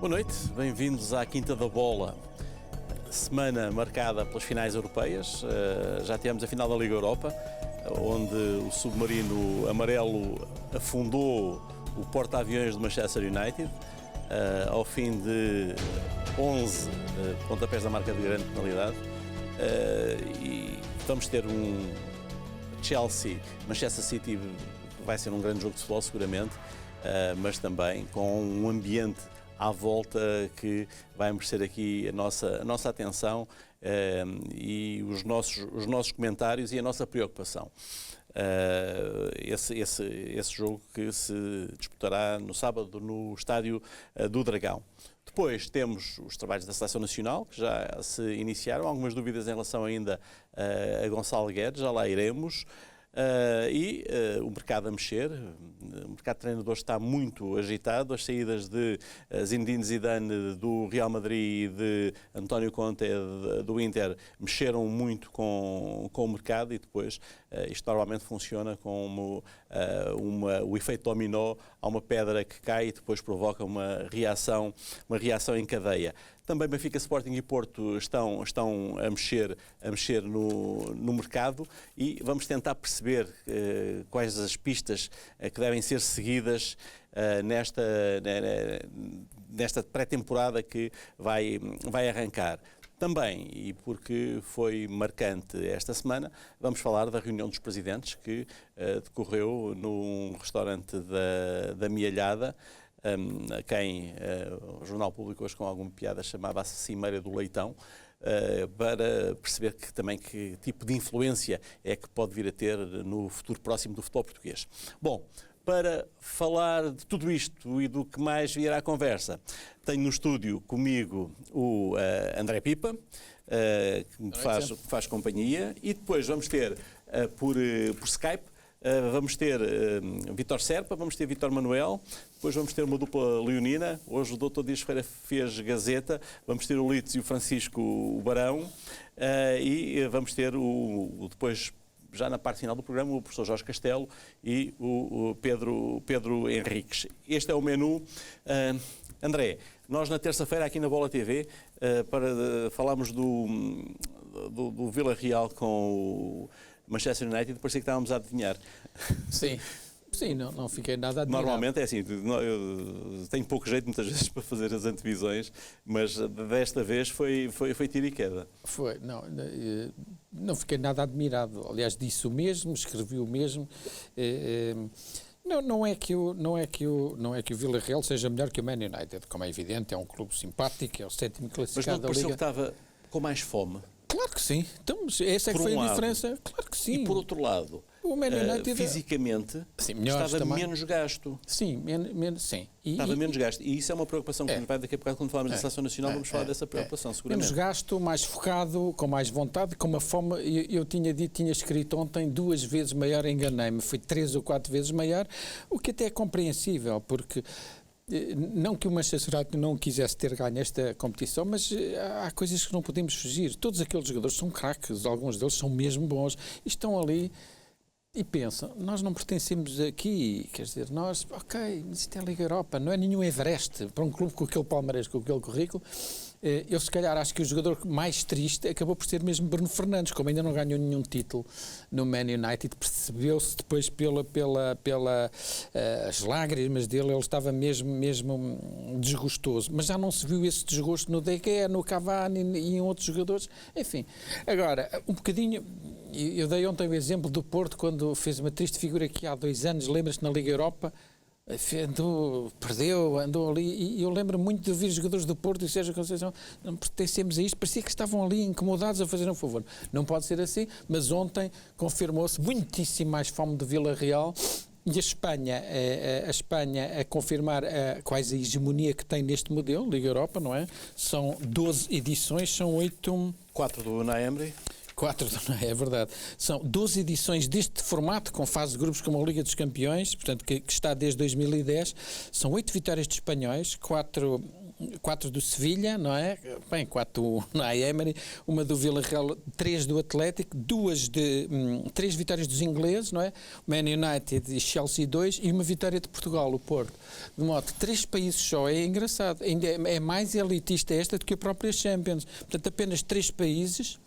Boa noite, bem-vindos à Quinta da Bola. Semana marcada pelas finais europeias. Já tivemos a final da Liga Europa, onde o submarino amarelo afundou o porta-aviões de Manchester United, ao fim de 11 pontapés da marca de grande penalidade. E vamos ter um Chelsea-Manchester City, vai ser um grande jogo de futebol seguramente, mas também com um ambiente à volta que vai merecer aqui a nossa atenção e os nossos comentários e a nossa preocupação. Esse jogo que se disputará no sábado no Estádio do Dragão. Depois temos os trabalhos da Seleção Nacional, que já se iniciaram. Algumas dúvidas em relação ainda a Gonçalo Guedes, já lá iremos. O mercado a mexer, o mercado de treinadores está muito agitado. As saídas de Zinedine Zidane do Real Madrid e de António Conte do Inter mexeram muito com o mercado e depois isto normalmente funciona como o efeito dominó. Há uma pedra que cai e depois provoca uma reação em cadeia. Também Benfica, Sporting e Porto estão a mexer no mercado e vamos tentar perceber quais as pistas que devem ser seguidas nesta pré-temporada que vai arrancar. Também, e porque foi marcante esta semana, vamos falar da reunião dos presidentes que decorreu num restaurante da Mialhada, a quem o Jornal Público hoje com alguma piada chamava a Cimeira do Leitão, para perceber que tipo de influência é que pode vir a ter no futuro próximo do futebol português. Bom, para falar de tudo isto e do que mais vier à conversa, tenho no estúdio comigo o André Pipa, que me faz companhia, e depois vamos ter por Skype, vamos ter Vítor Serpa, vamos ter Vítor Manuel, depois vamos ter uma dupla leonina. Hoje o Dr. Dias Ferreira fez Gazeta, vamos ter o Litz e o Francisco Barão, e vamos ter depois, já na parte final do programa, o professor Jorge Castelo e o Pedro Henriques. Este é o menu. André, nós na terça-feira aqui na Bola TV falámos do Vila Real com o Manchester United, parecia que estávamos a adivinhar. Sim, não fiquei nada admirado. Normalmente é assim, eu tenho pouco jeito muitas vezes para fazer as antevisões, mas desta vez foi tiro e queda. Não fiquei nada admirado. Aliás, disse o mesmo, escrevi o mesmo. Não é que o Vila Real seja melhor que o Man United, como é evidente, é um clube simpático, é o 7º classificado da Liga. Mas não pareceu que estava com mais fome? Claro que sim. Então, essa é que foi a diferença. Claro que sim. E por outro lado, o Man United, fisicamente, estava menos gasto. Sim, sim. Estava menos gasto. E isso é uma preocupação que nos vai daqui a pouco, quando falarmos da Seleção Nacional, vamos falar dessa preocupação, seguramente. Menos gasto, mais focado, com mais vontade, com uma fome. Eu tinha escrito ontem 2 vezes maior, enganei-me. Foi 3 ou 4 vezes maior, o que até é compreensível, porque não que o Manchester United não quisesse ter ganho esta competição, mas há coisas que não podemos fugir. Todos aqueles jogadores são craques, alguns deles são mesmo bons, e estão ali e pensam, nós não pertencemos aqui, quer dizer, nós, ok, mas isto é a Liga Europa, não é nenhum Everest para um clube com aquele palmarés, com aquele currículo. Eu se calhar acho que o jogador mais triste acabou por ser mesmo Bruno Fernandes, como ainda não ganhou nenhum título no Man United, percebeu-se depois as lágrimas dele, ele estava mesmo desgostoso, mas já não se viu esse desgosto no De Gea, no Cavani e em outros jogadores. Enfim, agora, um bocadinho, eu dei ontem o exemplo do Porto, quando fez uma triste figura aqui há 2 anos, lembras-te, na Liga Europa, andou ali, e eu lembro muito de ouvir jogadores do Porto e Sérgio Conceição, não pertencemos a isto, parecia que estavam ali incomodados a fazer um favor. Não pode ser assim, mas ontem confirmou-se muitíssimo mais fome de Vila Real, e a Espanha a confirmar quase a hegemonia que tem neste modelo, Liga Europa, não é? São 12 edições, são 8... 4 do Unai Emery. 4, é verdade. São 12 edições deste formato, com fase de grupos como a Liga dos Campeões, portanto, que está desde 2010. São 8 vitórias de espanhóis, 4 4 do Sevilha, não é? Bem, 4 do Emery, uma do Villarreal, 3 do Atlético, 3 vitórias dos ingleses, não é? Man United e Chelsea 2 e uma vitória de Portugal, o Porto. De modo que 3 países só, é engraçado, ainda é mais elitista esta do que a própria Champions. Portanto, apenas 3 países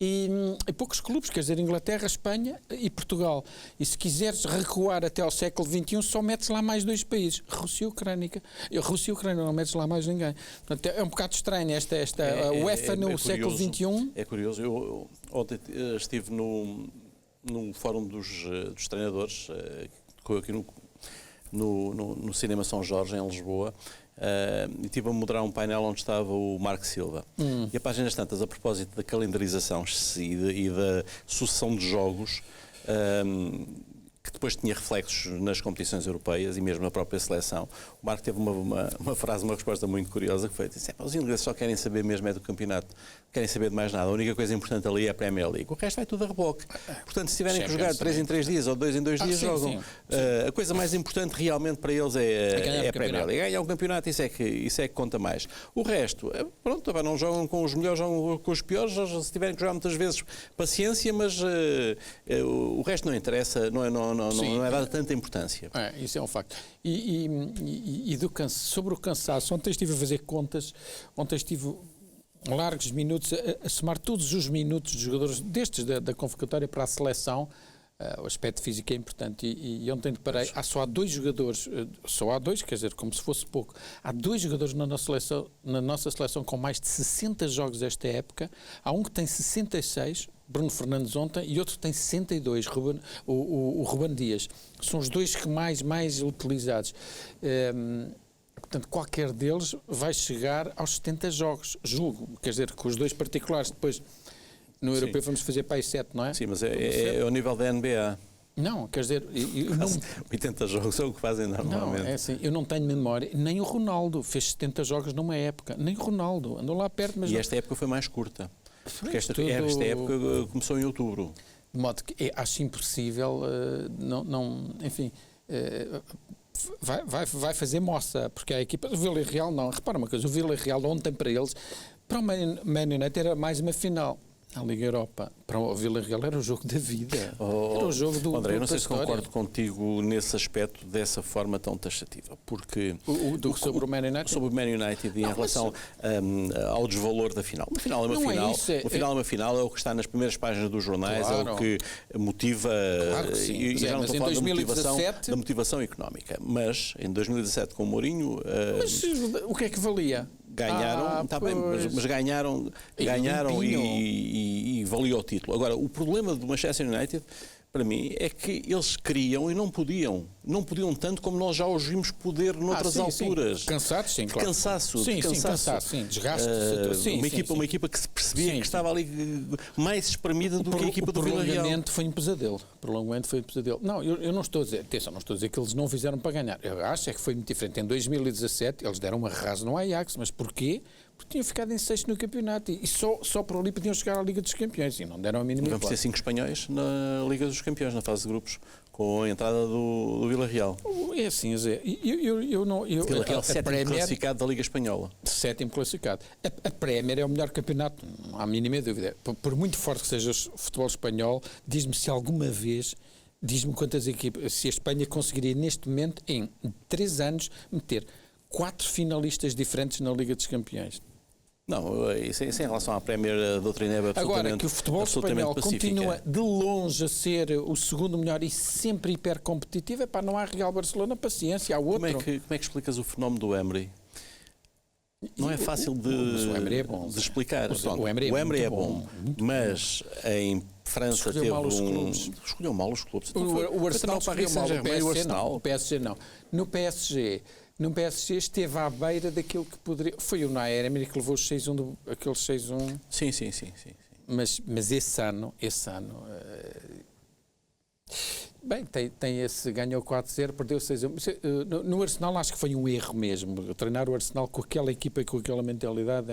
e poucos clubes, quer dizer, Inglaterra, Espanha e Portugal. E se quiseres recuar até ao século XXI, só metes lá mais 2 países, Rússia e Ucrânia. Rússia e Ucrânia, não metes lá mais ninguém. Portanto, é um bocado estranho esta UEFA no século XXI. É curioso, eu ontem estive no Fórum dos Treinadores, que correu aqui no Cinema São Jorge, em Lisboa, e estive a moderar um painel onde estava o Marco Silva. E a páginas tantas, a propósito da calendarização e da sucessão de jogos, que depois tinha reflexos nas competições europeias e mesmo na própria seleção, o Marco teve uma frase, uma resposta muito curiosa, que foi: os ingleses só querem saber mesmo é do campeonato, não querem saber de mais nada, a única coisa importante ali é a Premier League, o resto vai tudo a reboque. Portanto, se tiverem que jogar 3 em 3 dias ou 2 em 2 dias, jogam. Sim. A coisa mais importante realmente para eles é a Premier League. Ganhar um campeonato, isso é que conta mais. O resto, pronto, não jogam com os melhores, jogam com os piores, se tiverem que jogar muitas vezes, paciência, mas o resto não interessa, não é dada tanta importância. Isso é um facto. Sobre o cansaço, ontem estive a fazer contas, estive largos minutos, a somar todos os minutos dos jogadores destes da convocatória para a seleção. O aspecto físico é importante e ontem deparei, só há 2 jogadores, quer dizer, como se fosse pouco, há 2 jogadores na nossa seleção com mais de 60 jogos esta época, há um que tem 66, Bruno Fernandes ontem, e outro que tem 62, o Ruben Dias. São os 2 que mais utilizados. Portanto, qualquer deles vai chegar aos 70 jogos, julgo, quer dizer, com os 2 particulares depois. No europeu vamos fazer para aí 7, não é? Sim, mas é ao nível da NBA. Não, quer dizer... 80 jogos é o que fazem normalmente. Não, é assim, eu não tenho memória. Nem o Ronaldo fez 70 jogos numa época. Nem o Ronaldo. Andou lá perto, mas... E esta época foi mais curta. Porque esta época começou em outubro. De modo que acho impossível, enfim... Vai fazer moça, porque a equipa do Villarreal não. Repara uma coisa, o Villarreal ontem para eles, para o Man United era mais uma final. A Liga Europa, para o Villarreal, era o jogo da vida. Era o jogo do André, eu não sei se concordo contigo nesse aspecto, dessa forma tão taxativa, porque... Sobre o Man United? Sobre o Man United e em relação ao desvalor da final. Uma final é uma final. Uma final é uma final, é o que está nas primeiras páginas dos jornais, claro. É o que motiva... Claro que sim. E já não estou a falar da motivação económica. Mas, em 2017, com o Mourinho... Mas o que é que valia? Ganharam, bem, mas ganharam e valia o título. Agora, o problema do Manchester United, para mim, é que eles queriam e não podiam. Não podiam tanto como nós já os vimos poder noutras alturas. Sim. Cansados, sim, claro. Cansaço. Desgaste. Uma equipa que se percebia que estava ali mais espremida do que a equipa do Villarreal. O prolongamento foi um pesadelo. Não, eu não estou a dizer, atenção, não estou a dizer que eles não fizeram para ganhar. Eu acho que foi muito diferente. Em 2017, eles deram um arraso no Ajax, mas porquê? Porque tinham ficado em 6º no campeonato e só por ali podiam chegar à Liga dos Campeões e não deram a mínima. Vamos ter 5 espanhóis na Liga dos Campeões, na fase de grupos, com a entrada do Villarreal. É assim, Zé. Villarreal, 7º classificado da Liga Espanhola. 7º classificado. A Premier é o melhor campeonato, não há a mínima dúvida. Por muito forte que seja o futebol espanhol, diz-me se alguma vez, diz-me quantas equipas, se a Espanha conseguiria neste momento, em 3 anos, meter 4 finalistas diferentes na Liga dos Campeões. Não, isso em relação à Premier, a doutrina é absolutamente. Agora, que o futebol espanhol continua de longe a ser o segundo melhor e sempre hipercompetitivo, não há Real Barcelona, paciência, há outro. Como é que explicas o fenómeno do Emery? Não é fácil de explicar. O Emery é bom, mas em França teve escolheu mal os clubes. O Arsenal escolheu mal, o PSG não. No PSG esteve à beira daquilo que poderia... Foi o Unai Emery que levou os 6-1, aqueles 6-1... Sim. Mas esse ano... Bem, ganhou 4-0, perdeu 6-1. No Arsenal acho que foi um erro mesmo. Treinar o Arsenal com aquela equipa e com aquela mentalidade,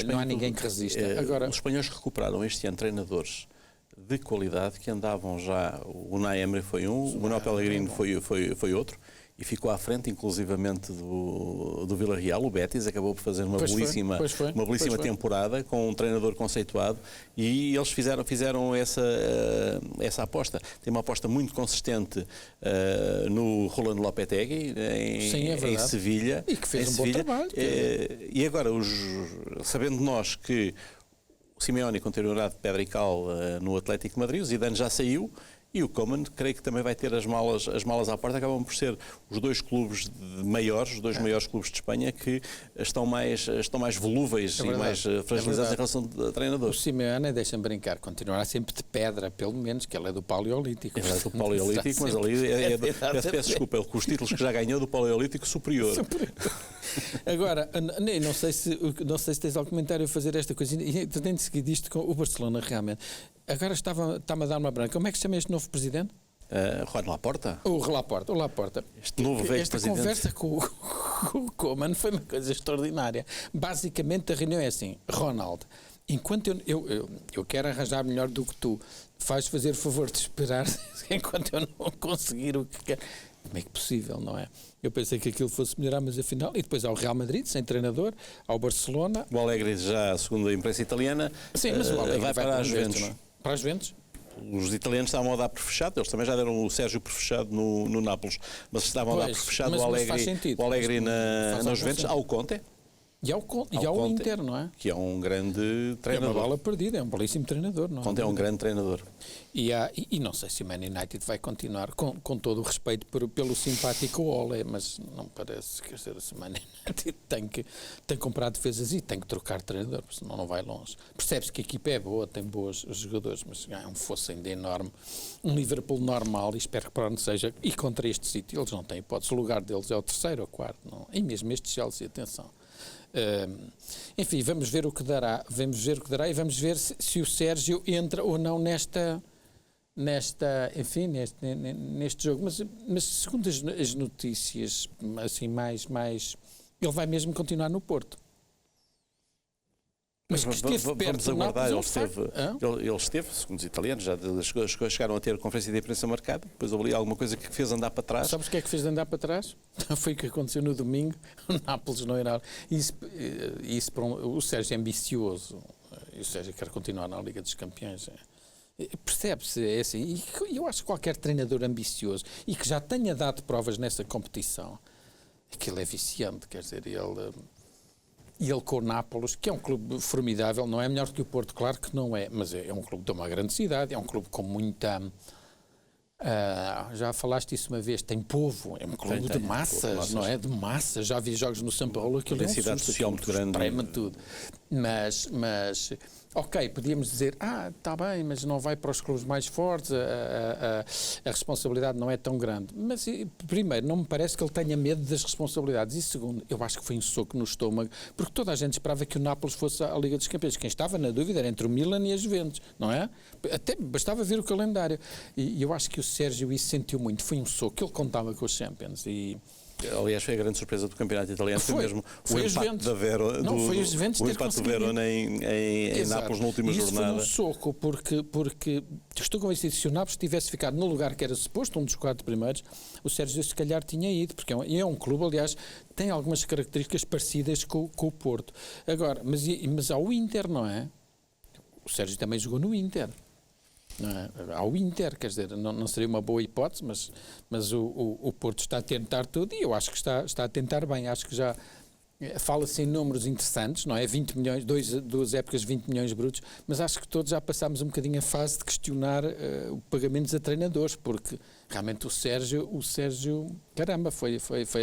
não há ninguém que resista. Agora, os espanhóis recuperaram este ano treinadores de qualidade que andavam já... O Unai Emery foi um, o Manuel Pellegrini foi outro. e ficou à frente, inclusivamente, do Villarreal. O Betis acabou por fazer uma belíssima temporada com um treinador conceituado e eles fizeram essa aposta. Tem uma aposta muito consistente no Rolando Lopetegui em Sevilha. E que fez bom trabalho. E agora, sabendo nós que o Simeone continuará de pedra e cal no Atlético de Madrid, o Zidane já saiu, e o Koeman, creio que também vai ter as malas à porta. Acabam por ser os dois clubes maiores, os dois maiores clubes de Espanha, que estão mais volúveis e mais fragilizados em relação a treinadores. O Simeone, deixa-me brincar, continuará sempre de pedra, pelo menos, que ele é do Paleolítico. É do Paleolítico, mas ali peço desculpa, ele com os títulos que já ganhou do Paleolítico superior. Agora, não sei se tens algum comentário a fazer esta coisa, e tenho de seguir isto com o Barcelona, realmente. Agora está-me a dar uma branca. Como é que se chama este novo presidente? Juan Laporta. O Laporta. Este novo velho esta presidente. Conversa com o Koeman foi uma coisa extraordinária. Basicamente, a reunião é assim: Ronaldo, enquanto eu quero arranjar melhor do que tu, faz fazer o favor de esperar enquanto eu não conseguir o que quero. Como é que possível, não é? Eu pensei que aquilo fosse melhorar, mas afinal... E depois ao Real Madrid, sem treinador, ao Barcelona... O Alegre, já segundo a imprensa italiana, sim, mas o Alegre vai para as Juventus. Para as Juventus? Os italianos estavam a dar por fechado, eles também já deram o Sérgio por fechado no Nápoles, mas estavam a dar por fechado o Alegre na Juventus, ao Conte. E ao Inter, não é? Que é um grande treinador. É uma bola perdida, é um belíssimo treinador, não é? Conte é um grande treinador. E não sei se o Man United vai continuar, com todo o respeito pelo simpático Ole, mas não parece, quer dizer, o Man United tem que comprar defesas e tem que trocar treinador, senão não vai longe. Percebe-se que a equipa é boa, tem bons jogadores, mas é um fosso ainda enorme. Um Liverpool normal, e espero que para onde seja, e contra este sítio, eles não têm hipótese, o lugar deles é o terceiro ou quarto, não? E mesmo este Chelsea, atenção. Enfim, vamos ver o que dará e vamos ver se o Sérgio entra ou não neste jogo, mas segundo as notícias assim mais ele vai mesmo continuar no Porto. Mas vamos aguardar. Ele esteve, segundo os italianos, já chegaram a ter conferência de imprensa marcada, depois houve ali alguma coisa que fez andar para trás. Sabes o que é que fez andar para trás? Foi o que aconteceu no domingo. O Nápoles não irá. O Sérgio é ambicioso. O Sérgio quer continuar na Liga dos Campeões. Percebe-se, é assim. E eu acho que qualquer treinador ambicioso e que já tenha dado provas nessa competição, aquilo é viciante, quer dizer, E ele com o Nápoles, que é um clube formidável, não é melhor do que o Porto, claro que não é, mas é um clube de uma grande cidade, é um clube com muita... já falaste isso uma vez, tem povo, é um clube de massas, não é? De massas, já vi jogos no São Paulo, aquilo é um cidade social muito grande. Tudo. Mas, ok, podíamos dizer, está bem, mas não vai para os clubes mais fortes, a responsabilidade não é tão grande. Mas, primeiro, não me parece que ele tenha medo das responsabilidades. E segundo, eu acho que foi um soco no estômago, porque toda a gente esperava que o Nápoles fosse à Liga dos Campeões. Quem estava na dúvida era entre o Milan e a Juventus, não é? Até bastava ver o calendário. E eu acho que o Sérgio isso sentiu muito. Foi um soco. Ele contava com os Champions e... Aliás, foi a grande surpresa do campeonato italiano, foi mesmo o empate da Verona, o empate do Verona em Nápoles na última jornada. Foi um soco, porque estou convencido que se o Nápoles tivesse ficado no lugar que era suposto, um dos 4 primeiros, o Sérgio se calhar tinha ido, porque é um clube, aliás, tem algumas características parecidas com o Porto. Agora, mas ao Inter, não é? O Sérgio também jogou no Inter. Ao Inter, quer dizer, não seria uma boa hipótese, mas o Porto está a tentar tudo e eu acho que está a tentar bem. Acho que já fala-se em números interessantes, não é? 20 milhões, duas épocas 20 milhões brutos, mas acho que todos já passámos um bocadinho a fase de questionar o pagamentos a treinadores, porque realmente o Sérgio, caramba, foi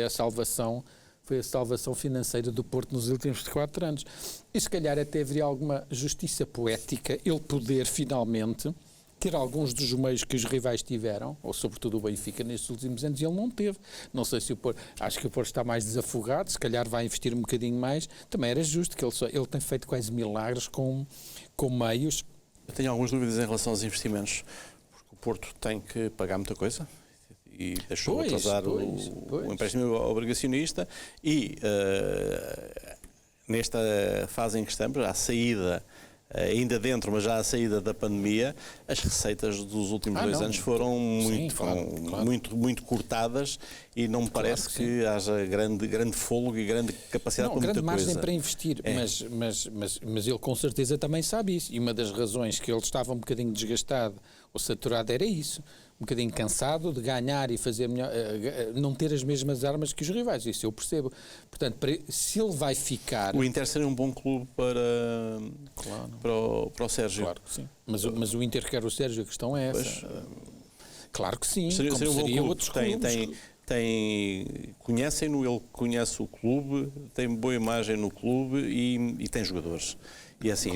a salvação. Foi a salvação financeira do Porto nos últimos 4 anos. E se calhar até haveria alguma justiça poética ele poder finalmente ter alguns dos meios que os rivais tiveram, ou sobretudo o Benfica nestes últimos anos, e ele não teve. Não sei se o Porto, acho que o Porto está mais desafogado, se calhar vai investir um bocadinho mais. Também era justo, que ele tem feito quase milagres com meios. Eu tenho algumas dúvidas em relação aos investimentos, porque o Porto tem que pagar muita coisa e deixou atrasar o empréstimo obrigacionista e nesta fase em que estamos, à saída ainda dentro, mas já à saída da pandemia, as receitas dos últimos 2 anos foram muito cortadas e não me parece que haja grande fôlego e grande capacidade para muita coisa. Grande margem para investir, mas ele com certeza também sabe isso. E uma das razões que ele estava um bocadinho desgastado ou saturado era isso. Um bocadinho cansado de ganhar e fazer melhor, não ter as mesmas armas que os rivais, isso eu percebo. Portanto, se ele vai ficar... O Inter seria um bom clube para o Sérgio. Claro que sim. Mas o Inter quer o Sérgio, a questão é essa. Claro que sim, seria um bom clube. Outros clubes. Conhecem-no, ele conhece o clube, tem boa imagem no clube e tem jogadores. E assim,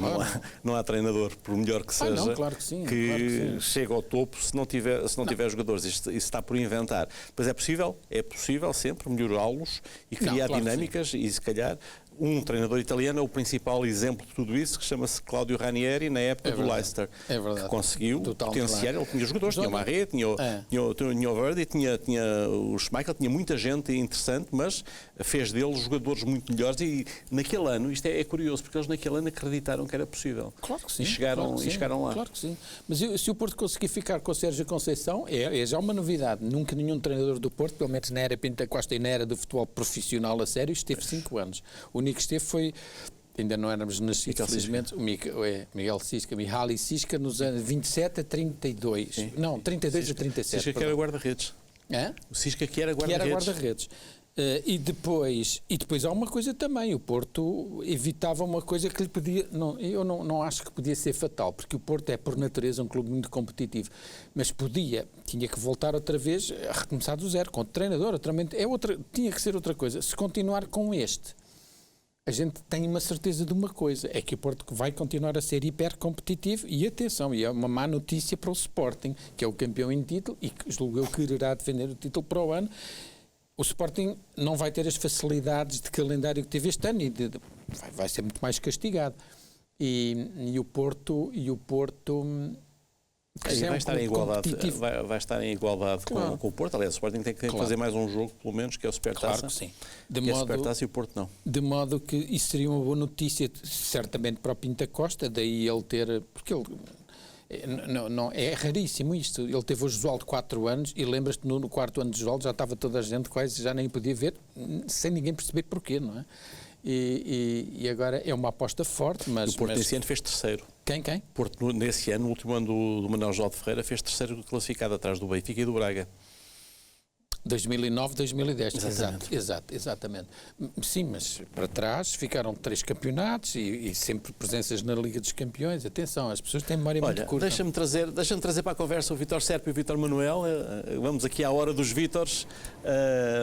não há treinador, por melhor que seja, que chegue ao topo se não tiver jogadores. Isso está por inventar. Mas é possível sempre melhorá-los e criar dinâmicas e se calhar um treinador italiano é o principal exemplo de tudo isso, que chama-se Claudio Ranieri, na época do Leicester, que conseguiu potenciar. Ele tinha jogadores, tinha o Marré, tinha o Verdi, tinha o Schmeichel, tinha muita gente interessante, mas fez deles jogadores muito melhores e naquele ano, isto é curioso, porque eles naquele ano acreditaram que era possível. Claro que sim. E chegaram lá. Claro que sim. Mas se o Porto conseguir ficar com o Sérgio Conceição, é já uma novidade. Nunca nenhum treinador do Porto, pelo menos na era Pinta Costa e na era do futebol profissional a sério, esteve 5 anos. O único que esteve foi, ainda não éramos nascidos, felizmente, o Miguel Cisca, Mihaly Cisca, nos anos 27 a 32. Sim. Não, 32 a 37. Cisca que era guarda-redes. O Cisca que era guarda-redes. E depois há uma coisa também, o Porto evitava uma coisa que lhe podia, eu não acho que podia ser fatal, porque o Porto é por natureza um clube muito competitivo, mas tinha que voltar outra vez a recomeçar do zero, com o treinador, tinha que ser outra coisa. Se continuar com a gente tem uma certeza de uma coisa, é que o Porto vai continuar a ser hiper competitivo e atenção, e é uma má notícia para o Sporting, que é o campeão em título e que julgo eu quererá defender o título para o ano. O Sporting não vai ter as facilidades de calendário que teve este ano e vai ser muito mais castigado. E o Porto vai estar em igualdade com o Porto. Aliás, o Sporting tem que fazer mais um jogo, pelo menos, que é o Supertaça. Claro que sim. É o Supertaça e o Porto não. De modo que isso seria uma boa notícia, certamente para o Pinta Costa, daí ele ter... Porque ele... Não, é raríssimo isto. Ele teve o Josualdo 4 anos e lembras-te no 4º ano de Josualdo já estava toda a gente quase, já nem podia ver, sem ninguém perceber porquê, não é? E agora é uma aposta forte, mas... O Porto nesse ano fez terceiro. Quem? O Porto nesse ano, no último ano do Manuel João de Ferreira, fez terceiro classificado atrás do Benfica e do Braga. 2009, 2010, exatamente. Sim, mas para trás ficaram 3 campeonatos e sempre presenças na Liga dos Campeões. Atenção, as pessoas têm memória muito curta. Deixa-me trazer para a conversa o Vítor Serpa e o Vítor Manuel. Vamos aqui à hora dos Vítors.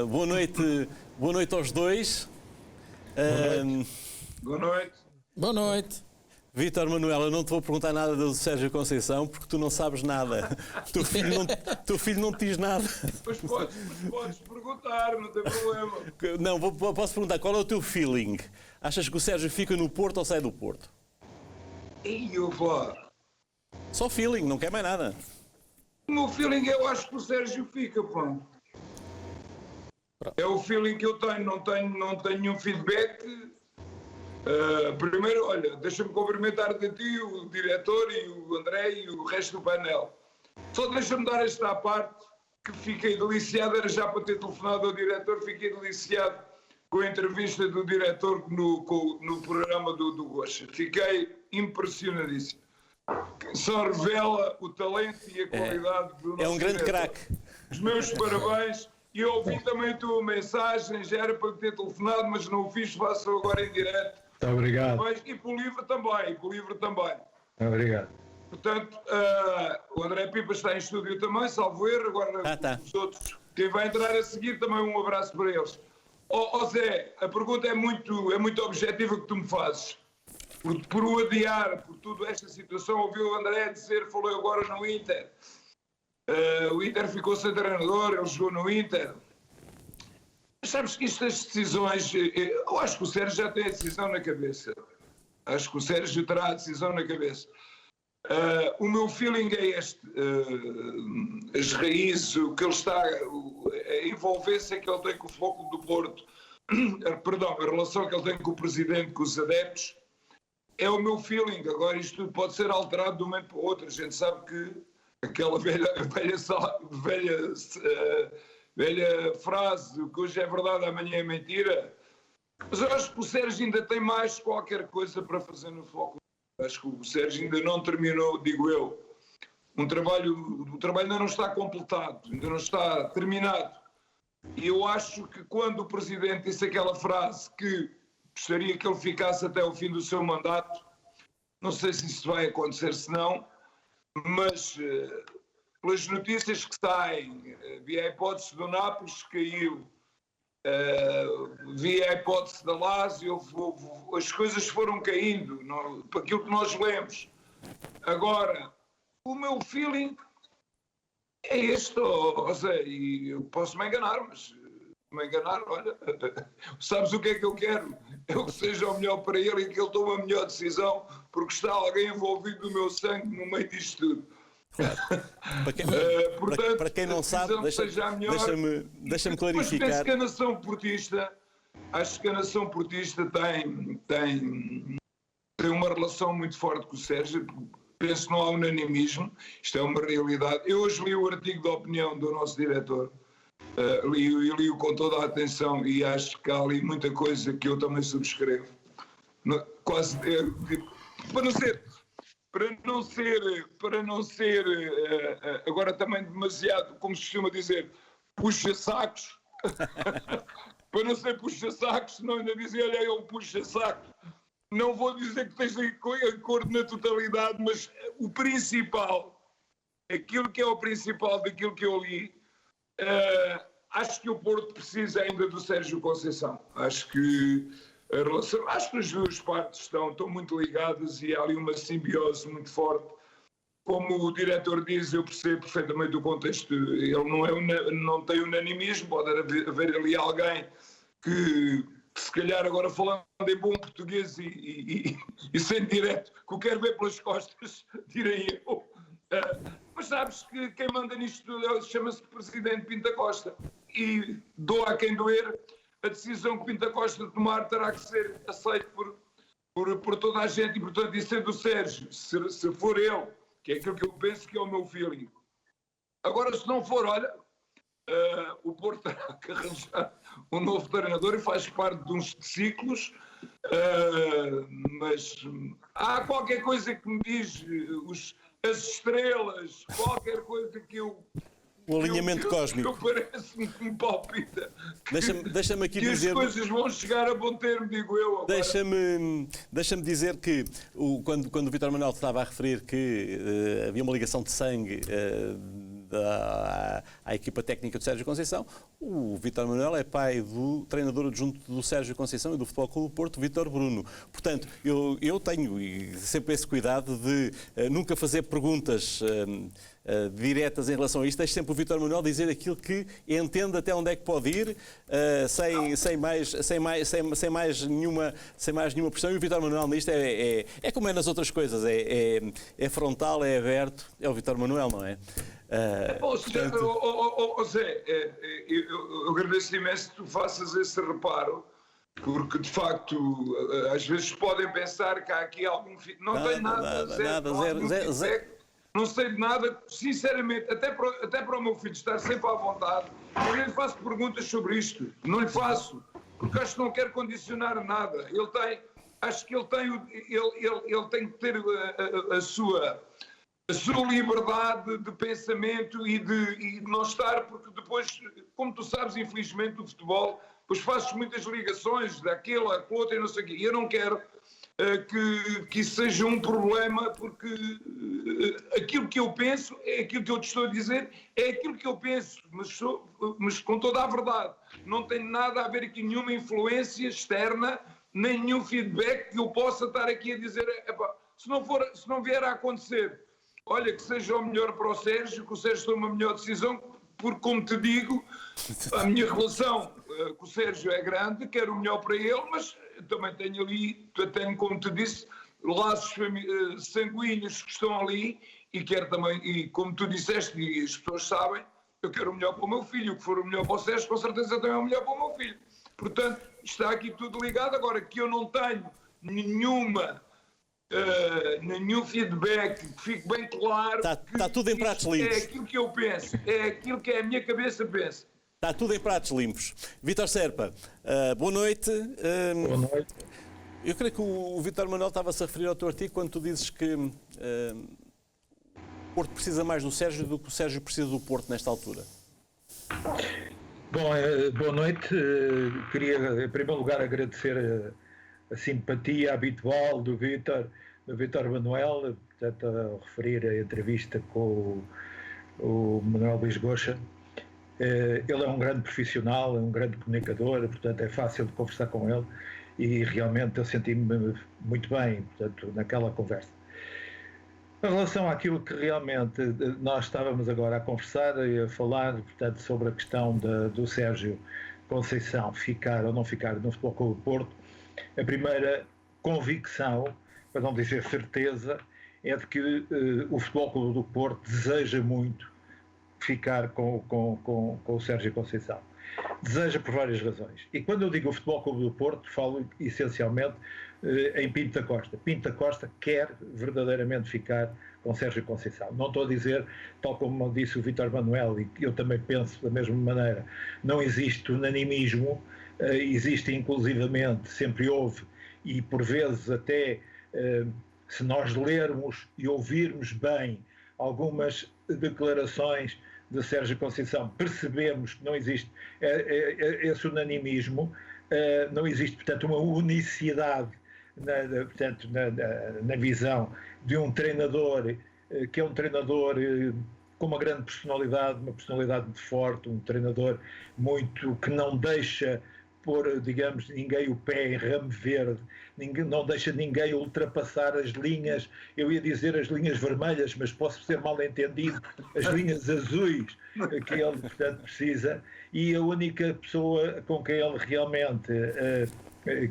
Boa noite aos dois. Boa noite. Vítor Manuel, eu não te vou perguntar nada do Sérgio Conceição porque tu não sabes nada. Teu filho não te diz nada. Pois podes perguntar, não tem problema. Não, posso perguntar, qual é o teu feeling? Achas que o Sérgio fica no Porto ou sai do Porto? Só feeling, não quer mais nada. O meu feeling, eu acho que o Sérgio fica, pá. É o feeling que eu tenho, não tenho nenhum feedback. Primeiro, olha, deixa-me cumprimentar a ti, o diretor e o André e o resto do painel. Só deixa-me dar esta parte que fiquei deliciado, era já para ter telefonado ao diretor, fiquei deliciado com a entrevista do diretor no programa do Gocha. Fiquei impressionadíssimo. Só revela o talento e a qualidade do nosso É um grande craque. Os meus parabéns. E eu ouvi também a tua mensagem, já era para ter telefonado, mas não o fiz, faço agora em direto. Muito obrigado. E para o livro também. Obrigado. Portanto, o André Pipa está em estúdio também, salvo erro, agora os outros. Quem vai entrar a seguir também um abraço para eles. Zé, a pergunta é muito objetiva que tu me fazes. Por o adiar, por toda esta situação, ouviu o André dizer, falou agora no Inter. O Inter ficou sem treinador, ele jogou no Inter. Mas sabes que estas decisões... Eu acho que o Sérgio já tem a decisão na cabeça. Acho que o Sérgio terá a decisão na cabeça. O meu feeling é este. As raízes, o que ele está... A envolvência que ele tem com o Futebol Clube do Porto, perdão, a relação que ele tem com o presidente, com os adeptos, é o meu feeling. Agora isto tudo pode ser alterado de um momento para o outro. A gente sabe que aquela velha frase que hoje é verdade, amanhã é mentira. Mas eu acho que o Sérgio ainda tem mais qualquer coisa para fazer no Foco. Acho que o Sérgio ainda não terminou, digo eu. O trabalho ainda não está completado, ainda não está terminado. E eu acho que quando o Presidente disse aquela frase que gostaria que ele ficasse até o fim do seu mandato, não sei se isso vai acontecer, se não, mas pelas notícias que saem, via a hipótese do Nápoles que caiu, via a hipótese da Lazio, as coisas foram caindo, para aquilo que nós lemos. Agora, o meu feeling é este, José, e eu posso me enganar, mas olha, sabes o que é que eu quero? Eu que seja o melhor para ele e que ele tome a melhor decisão, porque está alguém envolvido no meu sangue no meio disto tudo. Claro. Para quem não sabe, deixa-me clarificar. Mas penso que a nação portista, acho que a nação portista tem uma relação muito forte com o Sérgio. Penso que não há unanimismo, isto é uma realidade. Eu hoje li o artigo de opinião do nosso diretor, li-o com toda a atenção e acho que há ali muita coisa que eu também subscrevo. Quase, para não ser agora também demasiado, como se costuma dizer, puxa-sacos, para não ser puxa-sacos, não ainda dizer, olha, eu puxa-sacos. Não vou dizer que esteja em acordo na totalidade, mas o principal, aquilo que é o principal daquilo que eu li, acho que o Porto precisa ainda do Sérgio Conceição. Acho que as duas partes estão muito ligadas e há ali uma simbiose muito forte. Como o diretor diz, eu percebo perfeitamente o contexto. Ele não tem unanimismo, pode haver ali alguém que se calhar agora falando em bom português e sendo direto, que o quero ver pelas costas, direi eu. Mas sabes que quem manda nisto tudo chama-se Presidente Pinto Costa. E doa a quem doer, a decisão que Pinto Costa tomar terá que ser aceita por toda a gente e, portanto, isso é do Sérgio. Se for ele, que é aquilo que eu penso que é o meu feeling. Agora, se não for, olha, o Porto terá que arranjar um novo treinador e faz parte de uns ciclos, mas há qualquer coisa que me diz, as estrelas, qualquer coisa que eu... O alinhamento cósmico. Parece-me que me palpita. Deixa-me aqui dizer... as coisas vão chegar a bom termo, digo eu. Deixa-me dizer que quando o Vítor Manuel estava a referir que havia uma ligação de sangue à equipa técnica do Sérgio Conceição, o Vítor Manuel é pai do treinador adjunto do Sérgio Conceição e do Futebol Clube do Porto, Vítor Bruno. Portanto, eu tenho sempre esse cuidado de nunca fazer perguntas diretas em relação a isto. Deixo sempre o Vítor Manuel dizer aquilo que entende até onde é que pode ir, sem mais nenhuma pressão. E o Vítor Manuel nisto é como é nas outras coisas, é frontal, é aberto, é o Vítor Manuel, não é? Zé, eu agradeço imenso que tu faças esse reparo, porque de facto às vezes podem pensar que há aqui algum... Não tem nada, zero. Não sei de nada, sinceramente, até para o meu filho estar sempre à vontade, eu nem lhe faço perguntas sobre isto, não lhe faço, porque acho que não quero condicionar nada. Acho que ele tem que ter a sua liberdade de pensamento e de não estar, porque depois, como tu sabes, infelizmente, o futebol, depois fazes muitas ligações daquele, com outro e não sei o quê, e eu não quero que isso seja um problema, porque aquilo que eu penso é aquilo que eu te estou a dizer, é aquilo que eu penso, mas com toda a verdade. Não tem nada a ver aqui, nenhuma influência externa, nem nenhum feedback que eu possa estar aqui a dizer, se não vier a acontecer, olha, que seja o melhor para o Sérgio, que o Sérgio tome a melhor decisão, porque, como te digo, a minha relação com o Sérgio é grande, quero o melhor para ele, mas também tenho, como te disse, laços sanguíneos que estão ali e quero também, e como tu disseste e as pessoas sabem, eu quero o melhor para o meu filho, o que for o melhor para o Sérgio, com certeza também é o melhor para o meu filho. Portanto, está aqui tudo ligado. Agora, que eu não tenho nenhuma nenhum feedback, que fique bem claro. Está tudo em pratos limpos. É aquilo que eu penso, é aquilo que a minha cabeça pensa. Está tudo em pratos limpos. Vítor Serpa, boa noite. Boa noite. Eu creio que o Vítor Manuel estava-se a referir ao teu artigo quando tu dizes que o Porto precisa mais do Sérgio do que o Sérgio precisa do Porto nesta altura. Bom, boa noite. Queria, em primeiro lugar, agradecer a simpatia habitual do Vítor Manuel, portanto, a referir a entrevista com o Manuel Luís Goxa. Ele é um grande profissional, é um grande comunicador, portanto, é fácil de conversar com ele e realmente eu senti-me muito bem, portanto, naquela conversa. Em relação àquilo que realmente nós estávamos agora a conversar e a falar, portanto, sobre a questão do Sérgio Conceição ficar ou não ficar no Futebol Clube do Porto, a primeira convicção, para não dizer certeza, é de que o Futebol Clube do Porto deseja muito ficar com o Sérgio Conceição. Deseja por várias razões. E quando eu digo o Futebol Clube do Porto, falo essencialmente em Pinto da Costa. Pinto da Costa quer verdadeiramente ficar com Sérgio Conceição. Não estou a dizer, tal como disse o Vítor Manuel, e eu também penso da mesma maneira, não existe unanimismo, existe inclusivamente, sempre houve, e por vezes até, se nós lermos e ouvirmos bem algumas declarações de Sérgio Conceição, percebemos que não existe esse unanimismo, não existe, portanto, uma unicidade na visão de um treinador que é um treinador com uma grande personalidade, uma personalidade muito forte, um treinador muito que não deixa pôr, digamos, ninguém o pé em ramo verde, não deixa ninguém ultrapassar as linhas, eu ia dizer as linhas vermelhas, mas posso ser mal entendido, as linhas azuis que ele, portanto, precisa, e a única pessoa com quem ele realmente,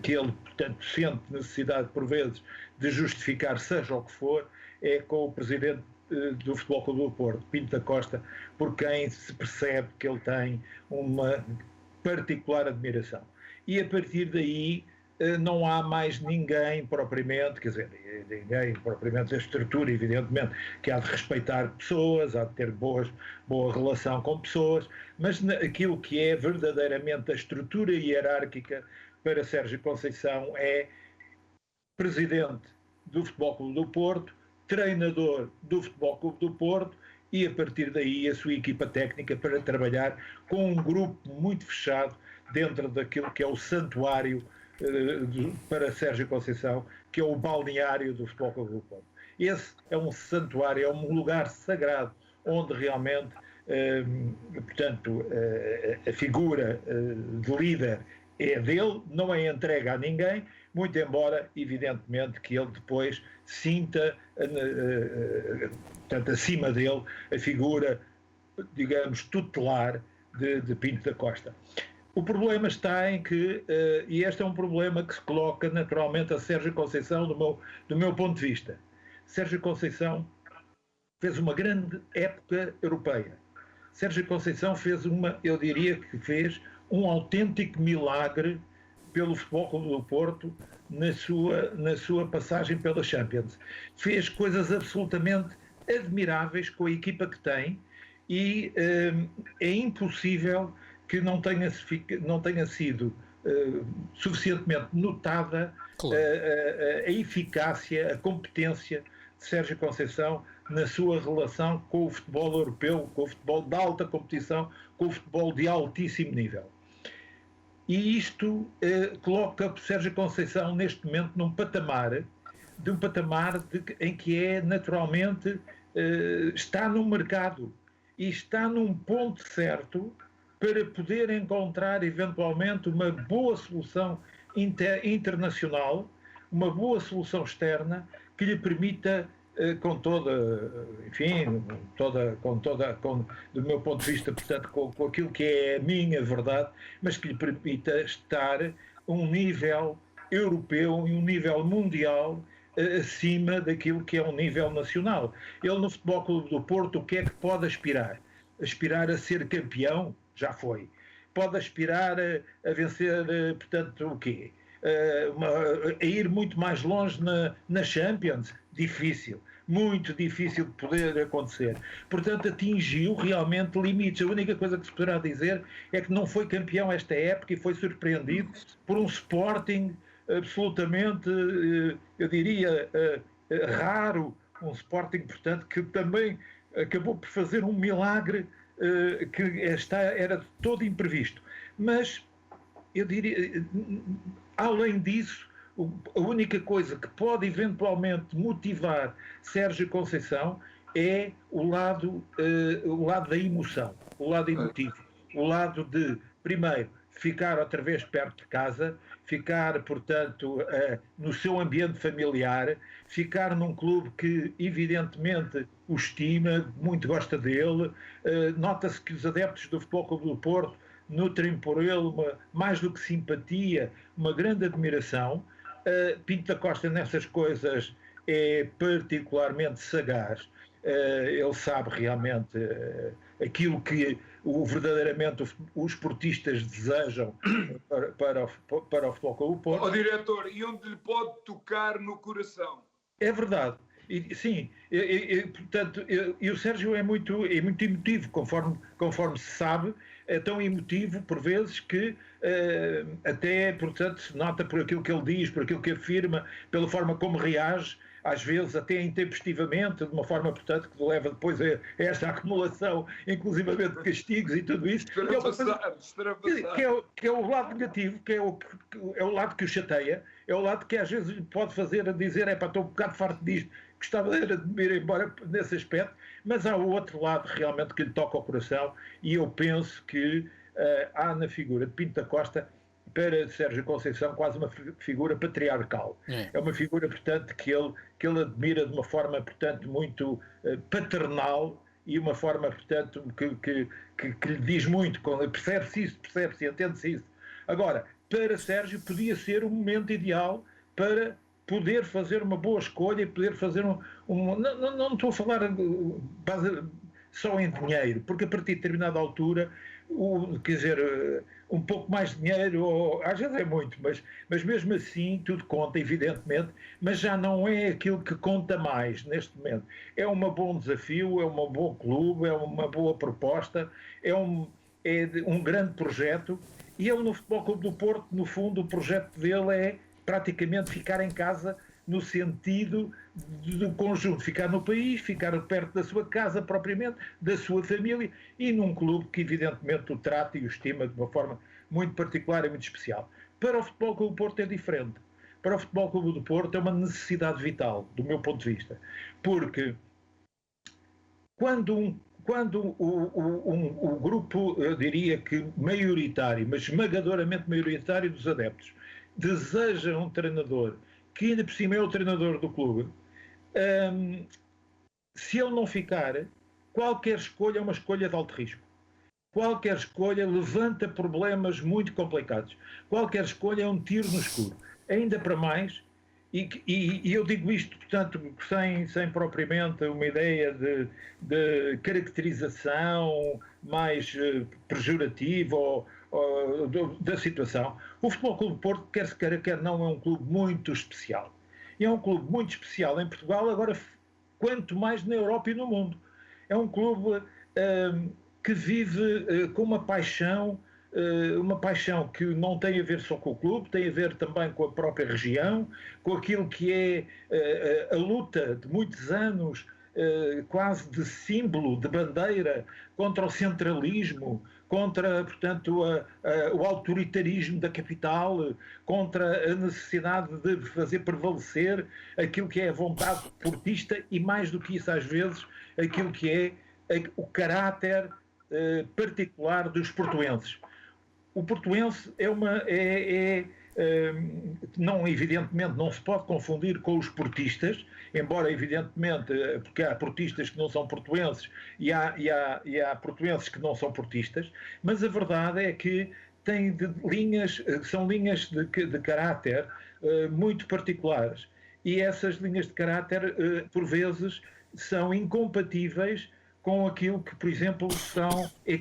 que ele, portanto, sente necessidade, por vezes, de justificar seja o que for, é com o presidente do Futebol Clube do Porto, Pinto da Costa, por quem se percebe que ele tem uma particular admiração. E a partir daí não há mais ninguém propriamente, quer dizer, ninguém propriamente da estrutura, evidentemente, que há de respeitar pessoas, há de ter boa relação com pessoas, mas aquilo que é verdadeiramente a estrutura hierárquica para Sérgio Conceição é presidente do Futebol Clube do Porto, treinador do Futebol Clube do Porto, e a partir daí a sua equipa técnica para trabalhar com um grupo muito fechado dentro daquilo que é o santuário para Sérgio Conceição, que é o balneário do Futebol Clube do Porto. Esse é um santuário, é um lugar sagrado onde realmente, portanto, a figura de líder é dele, não é entregue a ninguém, muito embora, evidentemente, que ele depois sinta, portanto, acima dele, a figura, digamos, tutelar de Pinto da Costa. O problema está em que, e este é um problema que se coloca naturalmente a Sérgio Conceição do meu ponto de vista. Sérgio Conceição fez uma grande época europeia. Sérgio Conceição fez eu diria que fez um autêntico milagre pelo Futebol Clube do Porto na sua passagem pela Champions. Fez coisas absolutamente admiráveis com a equipa que tem e é impossível que não tenha sido suficientemente notada a eficácia, a competência de Sérgio Conceição na sua relação com o futebol europeu, com o futebol de alta competição, com o futebol de altíssimo nível. E isto coloca Sérgio Conceição neste momento num patamar em que é naturalmente está no mercado e está num ponto certo para poder encontrar eventualmente uma boa solução internacional, uma boa solução externa que lhe permita do meu ponto de vista, portanto, com aquilo que é a minha verdade, mas que lhe permita estar um nível europeu e um nível mundial acima daquilo que é um nível nacional. Ele no Futebol Clube do Porto, o que é que pode aspirar? Aspirar a ser campeão? Já foi. Pode aspirar a vencer, portanto, o quê? a ir muito mais longe na Champions? Difícil. Muito difícil de poder acontecer. Portanto, atingiu realmente limites. A única coisa que se poderá dizer é que não foi campeão esta época e foi surpreendido por um Sporting absolutamente, eu diria, raro, um Sporting, portanto, que também acabou por fazer um milagre que era todo imprevisto. Mas, eu diria, além disso, a única coisa que pode eventualmente motivar Sérgio Conceição é o lado da emoção, o lado emotivo, o lado de, primeiro, ficar outra vez perto de casa, ficar, portanto, no seu ambiente familiar, ficar num clube que, evidentemente, o estima, muito gosta dele. Nota-se que os adeptos do Futebol Clube do Porto nutrem por ele mais do que simpatia, uma grande admiração. Pinto da Costa nessas coisas é particularmente sagaz. Ele sabe realmente aquilo que verdadeiramente os esportistas desejam para o Futebol Clube do Porto. Diretor, e onde lhe pode tocar no coração? É verdade. Sim, portanto, o Sérgio é muito emotivo, conforme se sabe, é tão emotivo por vezes que até, portanto, se nota por aquilo que ele diz, por aquilo que afirma, pela forma como reage, às vezes até intempestivamente, de uma forma, portanto, que leva depois a esta acumulação, inclusivamente de castigos e tudo isso. Que é o lado negativo, que é o lado que o chateia, é o lado que às vezes pode fazer a dizer, estou um bocado farto disto, gostava de ir embora nesse aspecto, mas há o outro lado realmente que lhe toca ao coração, e eu penso que há na figura de Pinto da Costa, para Sérgio Conceição, quase uma figura patriarcal. É uma figura, portanto, que ele admira de uma forma, portanto, muito paternal, e uma forma, portanto, que lhe diz muito, percebe-se isso, entende-se isso. Agora, para Sérgio podia ser o momento ideal para poder fazer uma boa escolha e poder fazer não estou a falar só em dinheiro, porque a partir de determinada altura, quer dizer, um pouco mais de dinheiro, ou, às vezes é muito, mas mesmo assim tudo conta, evidentemente, mas já não é aquilo que conta mais neste momento. É um bom desafio, é um bom clube, é uma boa proposta, é um grande projeto, e ele no Futebol Clube do Porto, no fundo, o projeto dele é praticamente ficar em casa no sentido do conjunto, ficar no país, ficar perto da sua casa propriamente, da sua família, e num clube que evidentemente o trata e o estima de uma forma muito particular e muito especial. Para o Futebol Clube do Porto é diferente. Para o Futebol Clube do Porto é uma necessidade vital, do meu ponto de vista, porque quando o grupo, eu diria que maioritário, mas esmagadoramente maioritário dos adeptos, deseja um treinador que ainda por cima é o treinador do clube, se ele não ficar, qualquer escolha é uma escolha de alto risco. Qualquer escolha levanta problemas muito complicados. Qualquer escolha é um tiro no escuro. Ainda para mais, e eu digo isto, portanto, sem propriamente uma ideia de caracterização mais pejorativa da situação. O Futebol Clube do Porto, quer se queira, quer não, é um clube muito especial. E é um clube muito especial em Portugal, agora quanto mais na Europa e no mundo. É um clube que vive com uma paixão que não tem a ver só com o clube, tem a ver também com a própria região, com aquilo que é a luta de muitos anos, quase de símbolo, de bandeira, contra o centralismo, contra, portanto, o autoritarismo da capital, contra a necessidade de fazer prevalecer aquilo que é a vontade portista e, mais do que isso, às vezes, aquilo que é o caráter particular dos portuenses. O portuense não, evidentemente, não se pode confundir com os portistas, embora, evidentemente, porque há portistas que não são portuenses e há portuenses que não são portistas, mas a verdade é que são linhas de caráter muito particulares, e essas linhas de caráter, por vezes, são incompatíveis com aquilo que, por exemplo,